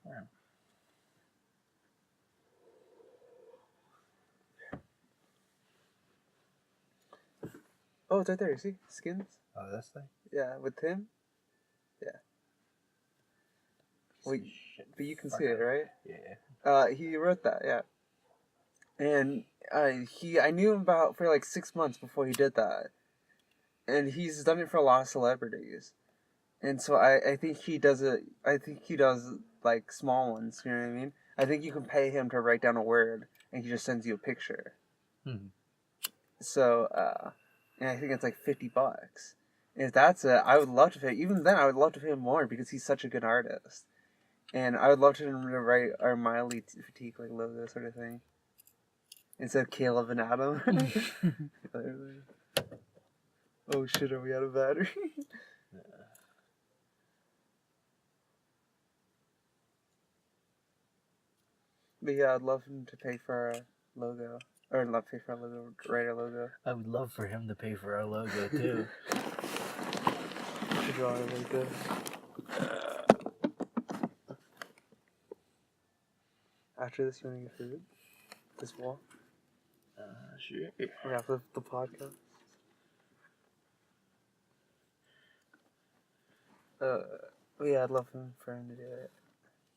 Yeah. Oh, it's right there, see? Skins? Oh, that's thing? Yeah, with him? Yeah. Wait, but you can see it, right? Yeah. He wrote that, yeah. And I knew him about for like 6 months before he did that. And he's done it for a lot of celebrities. And so I think he does it, I think he does like small ones, you know what I mean? I think you can pay him to write down a word and he just sends you a picture. So, and I think it's like $50. And if that's it, I would love to pay, even then I would love to pay him more because he's such a good artist. And I would love to write our mildly fatigue like logo sort of thing. Instead of Caleb and Adam. Oh shit, are we out of battery? But yeah, I'd love him to pay for our logo. Or not pay for our logo, write our logo. I would love for him to pay for our logo too. To draw it like this. After this, you want to get food? This wall? Sure. Or after the podcast? But yeah, I'd love for him to do it.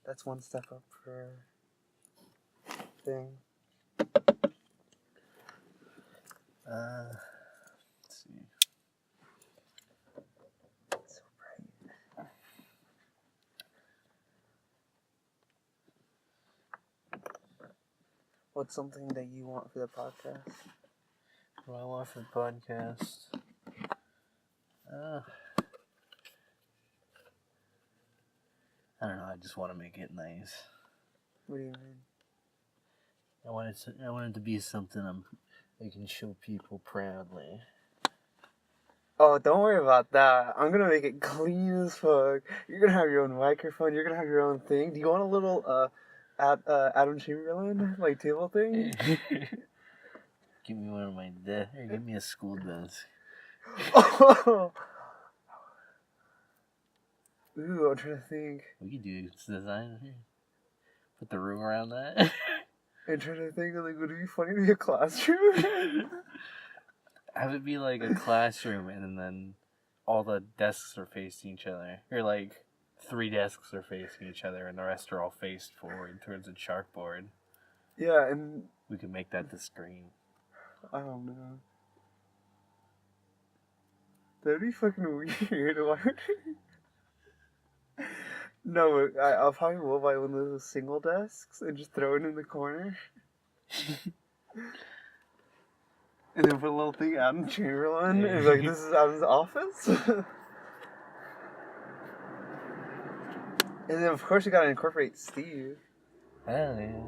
That's one step up for thing. Let's see. It's so bright. What's something that you want for the podcast? What I want for the podcast? I don't know. I just want to make it nice. What do you mean? I want it to be something I can show people proudly. Oh, don't worry about that. I'm gonna make it clean as fuck. You're gonna have your own microphone. You're gonna have your own thing. Do you want a little Adam Chamberlain like table thing? Give me one of my or give me a school desk. Oh. Ooh, I'm trying to think. We could do design here. Put the room around that. I'm trying to think. Like, would it be funny to be a classroom? Have it be like a classroom, and then all the desks are facing each other. Or like 3 desks are facing each other, and the rest are all faced forward towards a chalkboard. Yeah, and We could make that the screen. I don't know. That'd be fucking weird. Why would No, I'll probably will buy one of those single desks and just throw it in the corner. And then put a little thing Adam Chamberlain and be like, this is Adam's office. And then of course you gotta incorporate Steve. Hell yeah.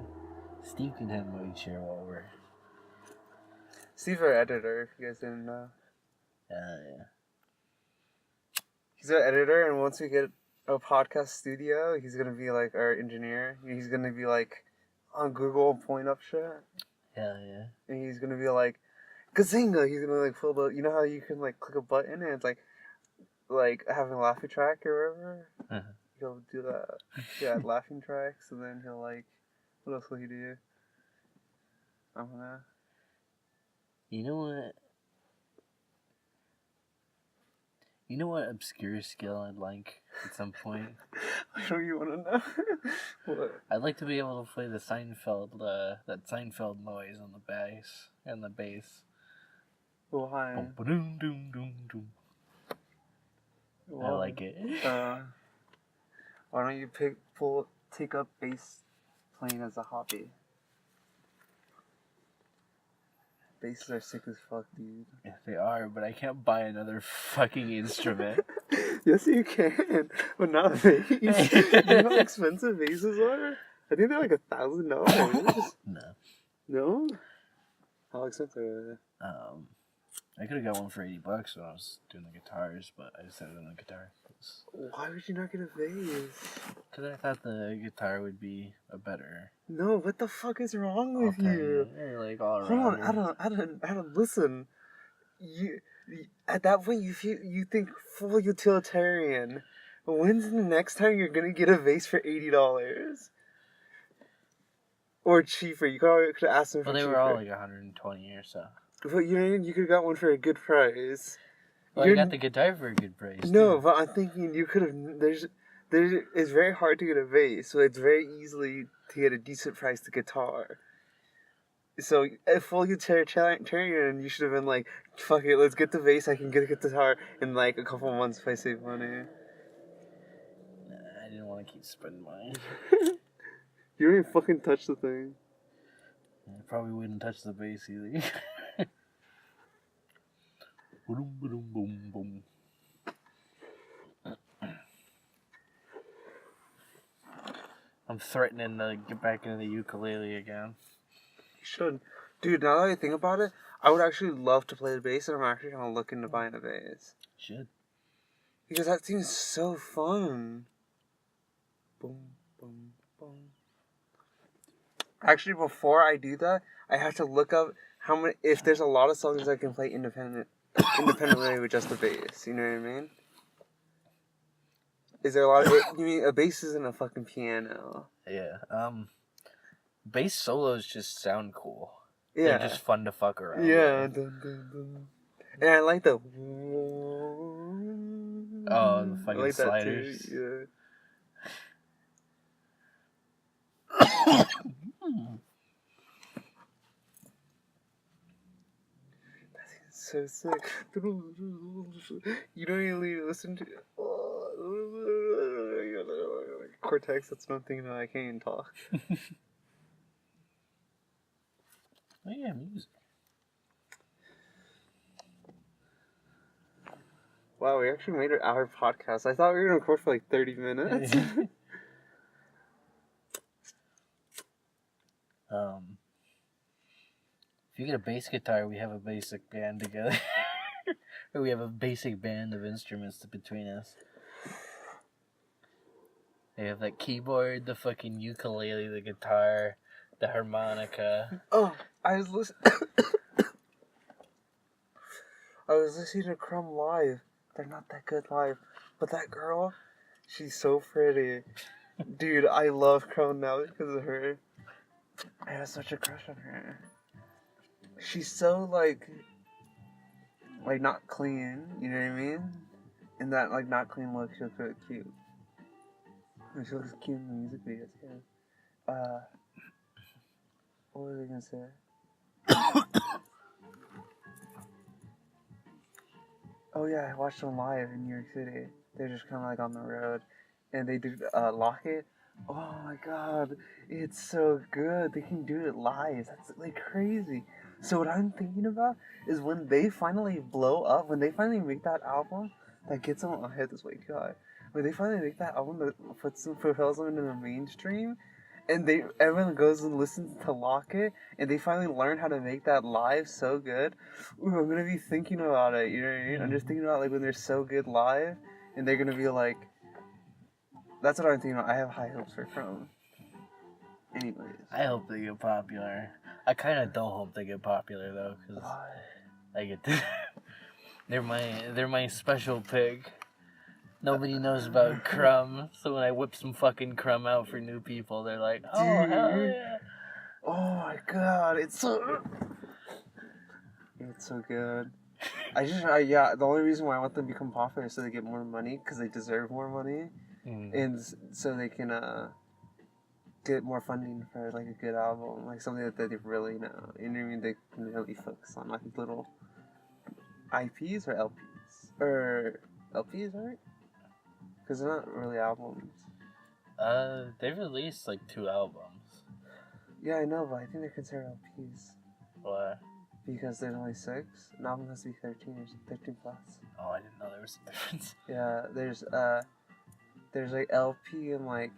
Steve can have my chair while we're... Steve's our editor, if you guys didn't know. yeah. He's our editor, and once we get a podcast studio, he's gonna be like our engineer. He's gonna be like on Google and point up shit. Hell yeah. And he's gonna be like, Gazinga! He's gonna like fill the, you know how you can like click a button and it's like having a laughing track or whatever? Uh-huh. He'll do that. Yeah, laughing tracks, and then he'll like, what else will he do? I don't know. You know what? You know what obscure skill I'd like at some point? I don't you want to know. What? I'd like to be able to play the Seinfeld, that Seinfeld noise on the bass and the bass. Why? Boom, ba-doom, doom, doom, doom. I like it. Why don't you take up bass playing as a hobby? Basses are sick as fuck, dude. Yeah, they are, but I can't buy another fucking instrument. Yes, you can, but not a bass. You know how expensive basses are? I think they're like $1,000. No. No? How expensive are they? I could have got one for $80 when I was doing the guitars, but I decided on the guitar. Why would you not get a bass? Because I thought the guitar would be a better... No, what the fuck is wrong with you? Like all Hold around. on, Adam, listen. You at that point you think full utilitarian. When's the next time you're gonna get a vase for $80? Or cheaper? You could ask them for cheaper. Well, they were all like 120 or so. But you could have got one for a good price. Well, I got the guitar for a good price. No, too. but I'm thinking you could have. It's very hard to get a vase, so it's very easily to get a decent priced guitar. So, a full utilitarian, you should have been like, fuck it, let's get the vase, I can get a guitar in like a couple months if I save money. Nah, I didn't want to keep spending money. You don't even fucking touch the thing. I probably wouldn't touch the bass either. Boom, boom, boom, boom. I'm threatening to get back into the ukulele again. You should. Dude, now that I think about it, I would actually love to play the bass, and I'm actually kind of looking to buying a bass. Should. Because that seems so fun. Boom, boom, boom. Actually, before I do that, I have to look up if there's a lot of songs I can play independently with just the bass. You know what I mean? Is there a lot of... You mean a bass isn't a fucking piano? Yeah. Bass solos just sound cool. Yeah. They're just fun to fuck around. Yeah. With. Dun, dun, dun. And I like the... Oh, the fucking I like sliders. That too. Yeah. So sick. You don't even listen to Cortex. That's one thing that I can't even talk. Oh yeah, music. Wow, we actually made our podcast. I thought we were gonna record for like 30 minutes. If you get a bass guitar, we have a basic band together. We have a basic band of instruments between us. They have that keyboard, the fucking ukulele, the guitar, the harmonica. Oh, I was listening. I was listening to Crumb live. They're not that good live, but that girl, she's so pretty. Dude, I love Crumb now because of her. I have such a crush on her. She's so like not clean. You know what I mean? And that like not clean look, she looks really cute. And she looks cute in the music videos too. What was I gonna say? Oh yeah, I watched them live in New York City. They're just kind of like on the road, and they did Lock It. Oh my god, it's so good. They can do it live. That's like crazy. So what I'm thinking about is when they finally blow up, when they finally make that album that gets them. Oh, I hit this way too high. When they finally make that album that propels them into the mainstream, and everyone goes and listens to Lock It, and they finally learn how to make that live so good. Ooh, I'm gonna be thinking about it. You know what I mean? I'm just thinking about like when they're so good live, and they're gonna be like. That's what I'm thinking about. I have high hopes for Chrome. Anyways. I hope they get popular. I kind of don't hope they get popular though, because I get they're my special pick. Nobody knows about Crumb, so when I whip some fucking Crumb out for new people, they're like, "Oh Dude. hell yeah!" Oh my god, it's so good. The only reason why I want them to become popular is so they get more money because they deserve more money, and so they can get more funding for like a good album, like something that they really know. You know what I mean? They can really focus on like little IPs or LPs, right? Because they're not really albums. They've released like 2 albums. Yeah, I know, but I think they're considered LPs. Why? Because there's only 6. An album has to be 13 or 13 plus. Oh, I didn't know there was a difference. Yeah, there's like LP and like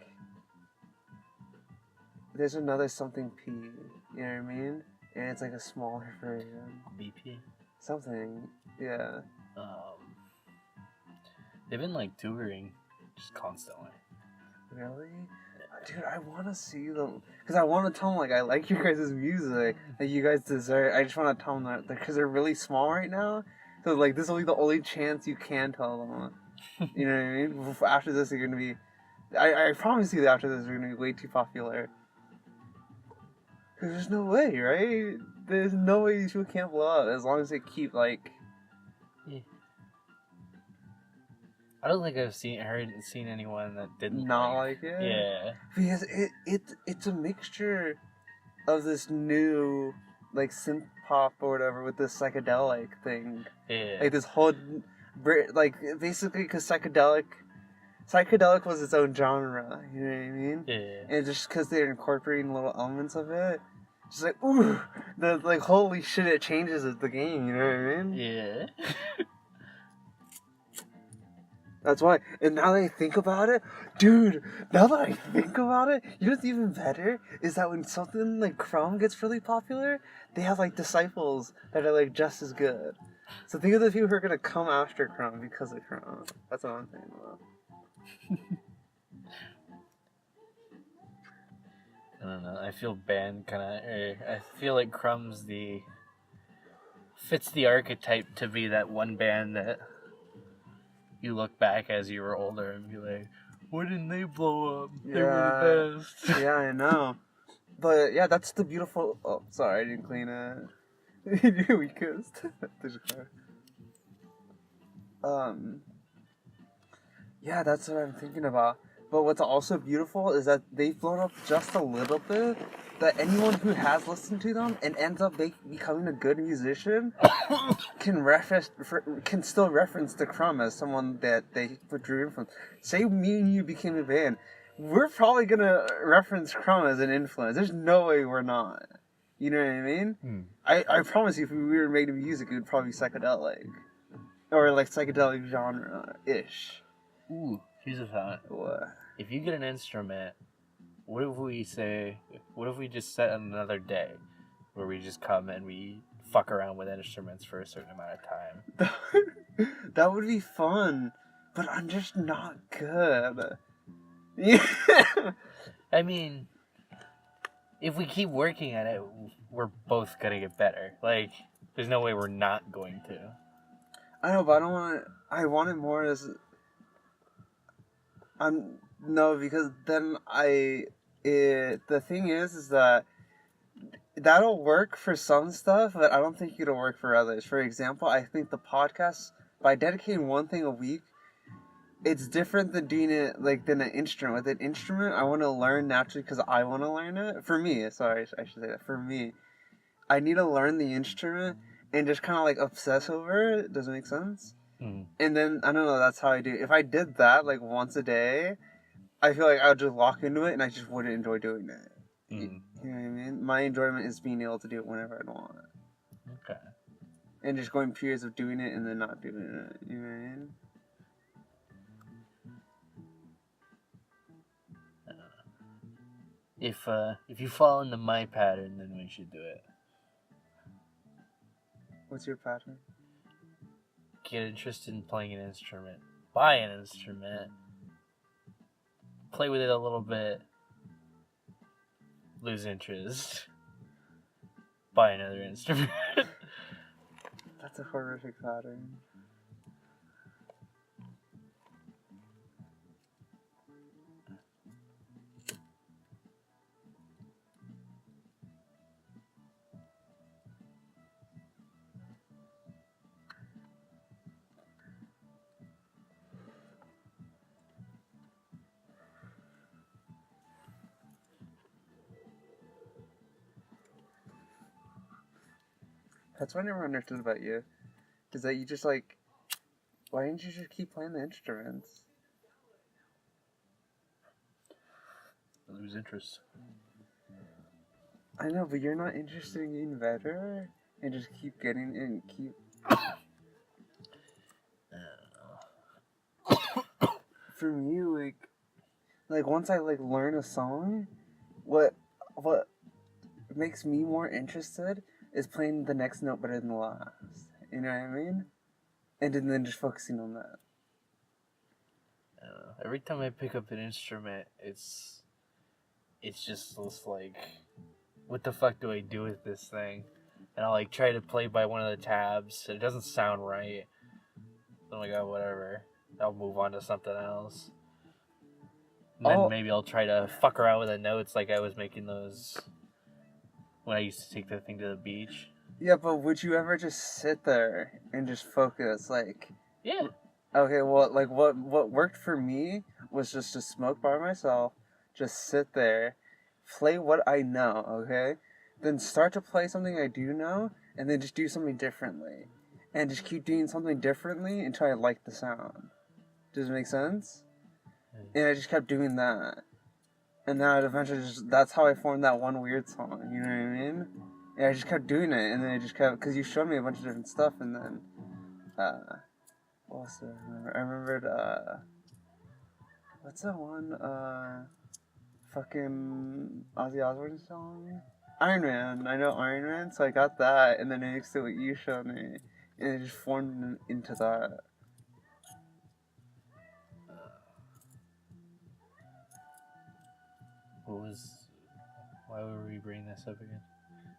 there's another something P. You know what I mean? And it's like a smaller version. BP. Something. Yeah. They've been like touring just constantly. Really? Dude, I want to see them. Because I want to tell them, like, I like your guys' music. That you guys deserve. I just want to tell them that. Because they're really small right now. So, like, this will be the only chance you can tell them. You know what I mean? After this, they're going to be... I promise you that after this, they're going to be way too popular. Because there's no way, right? There's no way these people can't blow up. As long as they keep, like... Yeah. I don't think I've seen anyone that didn't not like it. Yeah, because it's a mixture of this new like synth pop or whatever with this psychedelic thing. Yeah, like this whole like basically because psychedelic was its own genre. You know what I mean? Yeah, and just because they're incorporating little elements of it, just like ooh, the like holy shit, it changes the game. You know what I mean? Yeah. That's why. And now that I think about it, dude, you know what's even better? Is that when something like Crumb gets really popular, they have like disciples that are like just as good. So think of the people who are going to come after Crumb because of Crumb. That's what I'm thinking about. I don't know. I feel band kind of. I feel like Crumb's fits the archetype to be that one band that you look back as you were older and be like, why didn't they blow up? They were the best. Yeah, I know. But yeah, that's the beautiful... Oh, sorry, I didn't clean it. We kissed. There's a car. Yeah, that's what I'm thinking about. But what's also beautiful is that they've blown up just a little bit, that anyone who has listened to them and ends up becoming a good musician can still reference the Crumb as someone that they drew from. Say me and you became a band, we're probably gonna reference Crumb as an influence. There's no way we're not. You know what I mean? I promise you, if we were making music, it would probably be psychedelic. Or like psychedelic genre-ish. Ooh, here's a thought. What? If you get an instrument, what if we just set another day where we just come and we fuck around with instruments for a certain amount of time. That would be fun, but I'm just not good. Yeah. I mean, if we keep working at it, we're both gonna get better. Like, there's no way we're not going to. I know, but I don't want it. I want it more as. No, because then the thing is that that'll work for some stuff, but I don't think it'll work for others. For example, I think the podcast, by dedicating one thing a week, it's different than doing it like than an instrument. With an instrument, I want to learn naturally because I want to learn it. For me, sorry, I should say that. For me, I need to learn the instrument and just kind of like obsess over it. Does it make sense? Mm. And then I don't know. That's how I do. If I did that like once a day, I feel like I would just walk into it and I just wouldn't enjoy doing it. Mm. You know what I mean? My enjoyment is being able to do it whenever I want. Okay. And just going periods of doing it and then not doing it. You know what I mean? If you fall into my pattern, then we should do it. What's your pattern? Get interested in playing an instrument. Buy an instrument. Play with it a little bit. Lose interest. Buy another instrument. That's a horrific pattern. That's what I never understood about you. Is that you just like, why didn't you just keep playing the instruments? Lose interest. I know, but you're not interested in getting better? And just keep getting and keep... For me, like once I like learn a song, what makes me more interested is playing the next note better than the last. You know what I mean? And then just focusing on that. Every time I pick up an instrument, it's just this like, what the fuck do I do with this thing? And I'll like try to play by one of the tabs, and it doesn't sound right. I'm like, oh, whatever. I'll move on to something else. And then maybe I'll try to fuck around with the notes like I was making those when I used to take the thing to the beach. Yeah, but would you ever just sit there and just focus? Like, yeah. Okay, well, like what worked for me was just to smoke by myself, just sit there, play what I know, okay? Then start to play something I do know, and then just do something differently. And just keep doing something differently until I like the sound. Does it make sense? And I just kept doing that. And now it eventually that's how I formed that one weird song, you know what I mean? And I just kept doing it, and then I just kept, because you showed me a bunch of different stuff, and then, what else do I remember? I remembered, what's that one, fucking Ozzy Osbourne song? Iron Man. I know Iron Man, so I got that, and then I mixed it what you showed me, and it just formed into that. Why were we bringing this up again?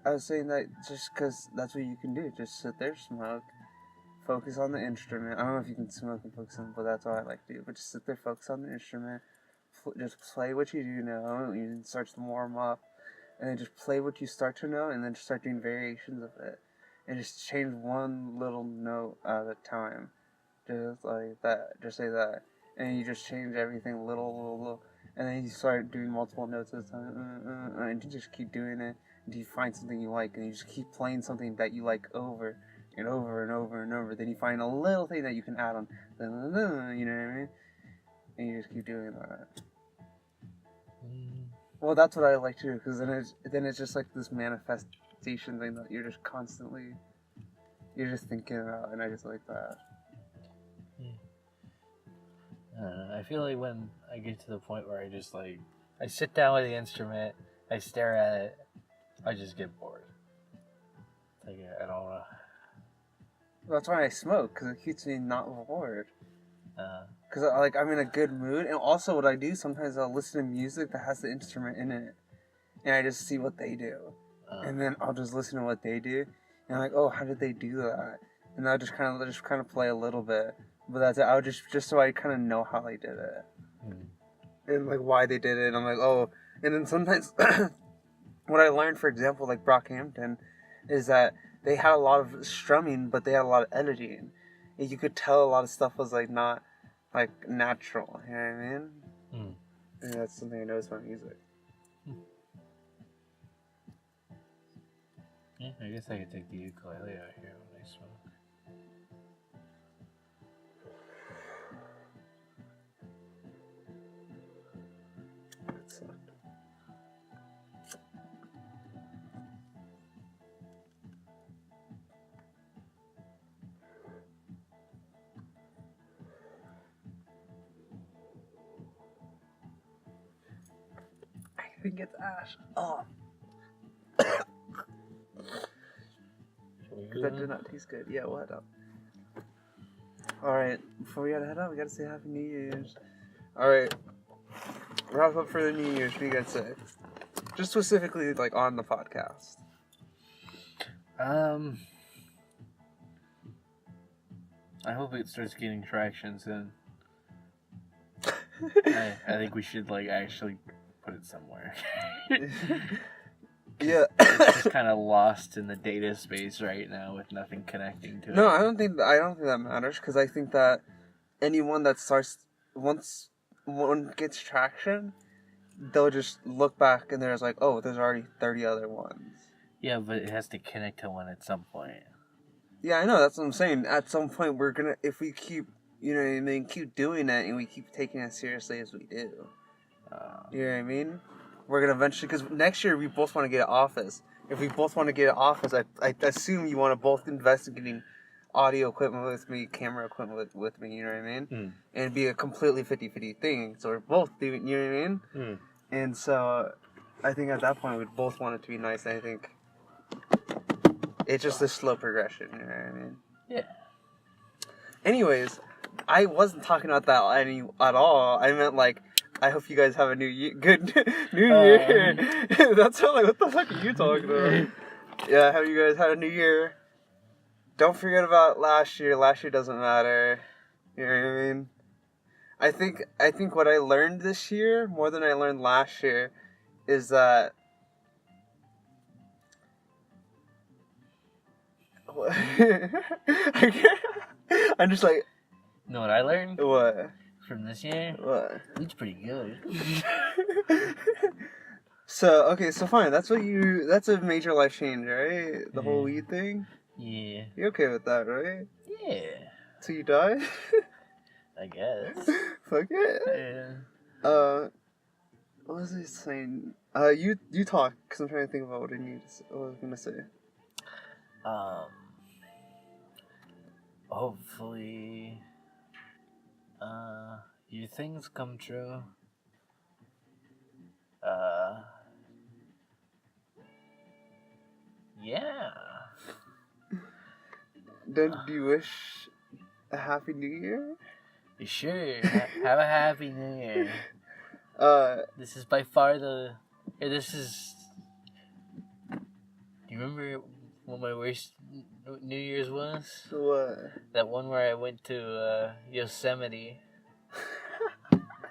I was saying that just because that's what you can do. Just sit there, smoke, focus on the instrument. I don't know if you can smoke and focus on it, but that's what I like to do. But just sit there, focus on the instrument, just play what you do know, you start to warm up, and then just play what you start to know, and then just start doing variations of it. And just change one little note at a time. Just like that. Just say that. And you just change everything little. And then you start doing multiple notes at a time. And you just keep doing it until you find something you like. And you just keep playing something that you like over and over and over and over. Then you find a little thing that you can add on. You know what I mean? And you just keep doing that. Well, that's what I like to do. Because then it's just like this manifestation thing that you're just constantly... You're just thinking about. And I just like that. I feel like when I get to the point where I just like, I sit down with the instrument, I stare at it, I just get bored. Like, I don't know. That's why I smoke, because it keeps me not bored. Because I'm in a good mood, and also what I do sometimes I'll listen to music that has the instrument in it, and I just see what they do, and then I'll just listen to what they do, and I'm like, oh, how did they do that? And I'll just kind of play a little bit, but that's it. I would just so I kind of know how they did it, and like why they did it. And I'm like, oh, and then sometimes what I learned, for example, like Brockhampton, is that they had a lot of strumming, but they had a lot of editing, and you could tell a lot of stuff was like not like natural. You know what I mean? And that's something I noticed about music. Yeah, I guess I could take the ukulele out here when I smoke. That sucked. I think it's ash. Oh. Because that did not taste good. Yeah, we'll head up. Alright, before we gotta head out, we gotta say Happy New Year's. Alright. Wrap up for the New Year's, what do you gotta say? Just specifically, like, on the podcast. I hope it starts getting traction soon. I think we should, like, actually put it somewhere. Yeah. It's just kind of lost in the data space right now with nothing connecting to it. No, I don't think that matters, because I think that anyone that starts, once one gets traction, they'll just look back and there's like, oh, there's already 30 other ones. Yeah, but it has to connect to one at some point. Yeah, I know, that's what I'm saying. At some point, we're gonna, if we keep, you know what I mean, keep doing it and we keep taking it seriously as we do. You know what I mean? We're gonna eventually, because next year we both want to get an office. If we both want to get an office, I assume you want to both invest in getting audio equipment with me, camera equipment with me, you know what I mean? And it'd be a completely 50-50 thing. So we're both doing, you know what I mean? And so I think at that point we'd both want it to be nice. And I think it's just a slow progression, you know what I mean? Yeah. Anyways, I wasn't talking about that at all. I meant like, I hope you guys have a good New Year. That's all. Like, what the fuck are you talking about? Yeah, have you guys had a New Year? Don't forget about last year. Last year doesn't matter. You know what I mean? I think what I learned this year more than I learned last year is that I'm just like, you know what I learned? What? From this year? What? It's pretty good. So fine. That's a major life change, right? The whole weed thing? Yeah. You're okay with that, right? Yeah. Till you die? I guess. Fuck it. Yeah. What was I saying? You talk, because I'm trying to think about what I was gonna say. Hopefully, your things come true. Yeah. Then do you wish a happy New Year? Sure. Have a happy New Year. This is by far do you remember what my worst New Year's was? What? That one where I went to Yosemite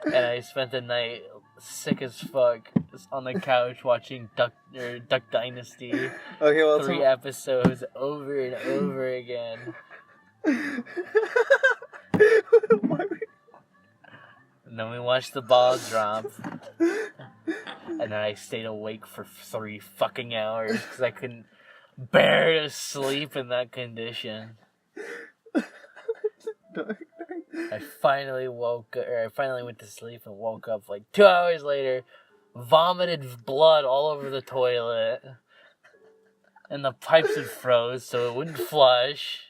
and I spent the night sick as fuck just on the couch watching Duck Dynasty. Okay, well, 3 episodes over and over again. And then we watched the ball drop. And then I stayed awake for 3 fucking hours because I couldn't bear to sleep in that condition. I finally went to sleep and woke up like 2 hours later, vomited blood all over the toilet, and the pipes had froze so it wouldn't flush.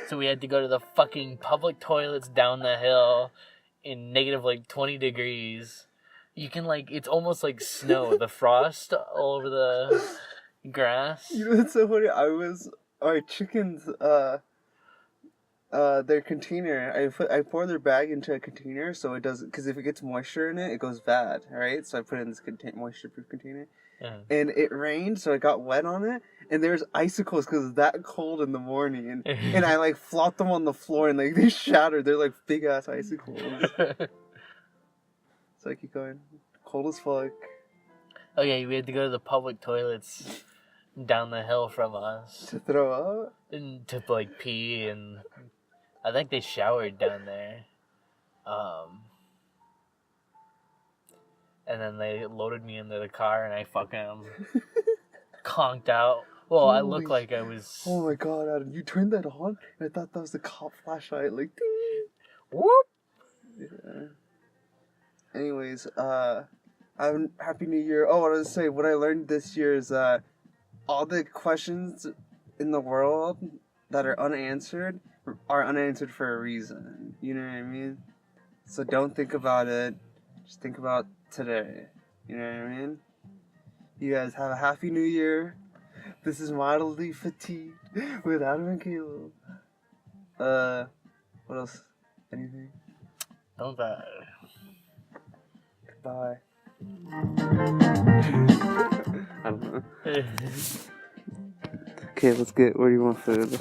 So we had to go to the fucking public toilets down the hill in negative like 20 degrees. You can it's almost like snow, the frost all over the Grass. You know what's so funny? Our chickens, their container, I pour their bag into a container so it doesn't, because if it gets moisture in it, it goes bad, right? So I put it in this moisture-proof container. And it rained, so it got wet on it, and there's icicles because it's that cold in the morning, and I like flopped them on the floor, and like they shattered. They're like big ass icicles. So I keep going, cold as fuck. Oh yeah, we had to go to the public toilets down the hill from us To throw up? and to like pee, and I think they showered down there. And then they loaded me into the car, and I fucking conked out. Well, I looked like I was. Oh my god, Adam, you turned that on, and I thought that was the cop flashlight, like ding. Whoop. Yeah. Anyways, Happy New Year. Oh, what I was say, what I learned this year is all the questions in the world that are unanswered for a reason. You know what I mean? So don't think about it. Just think about today. You know what I mean? You guys have a Happy New Year. This is Mildly Fatigued with Adam and Caleb. What else? Anything? Don't die. Bye. I don't know. Okay, let's get. Where do you want food?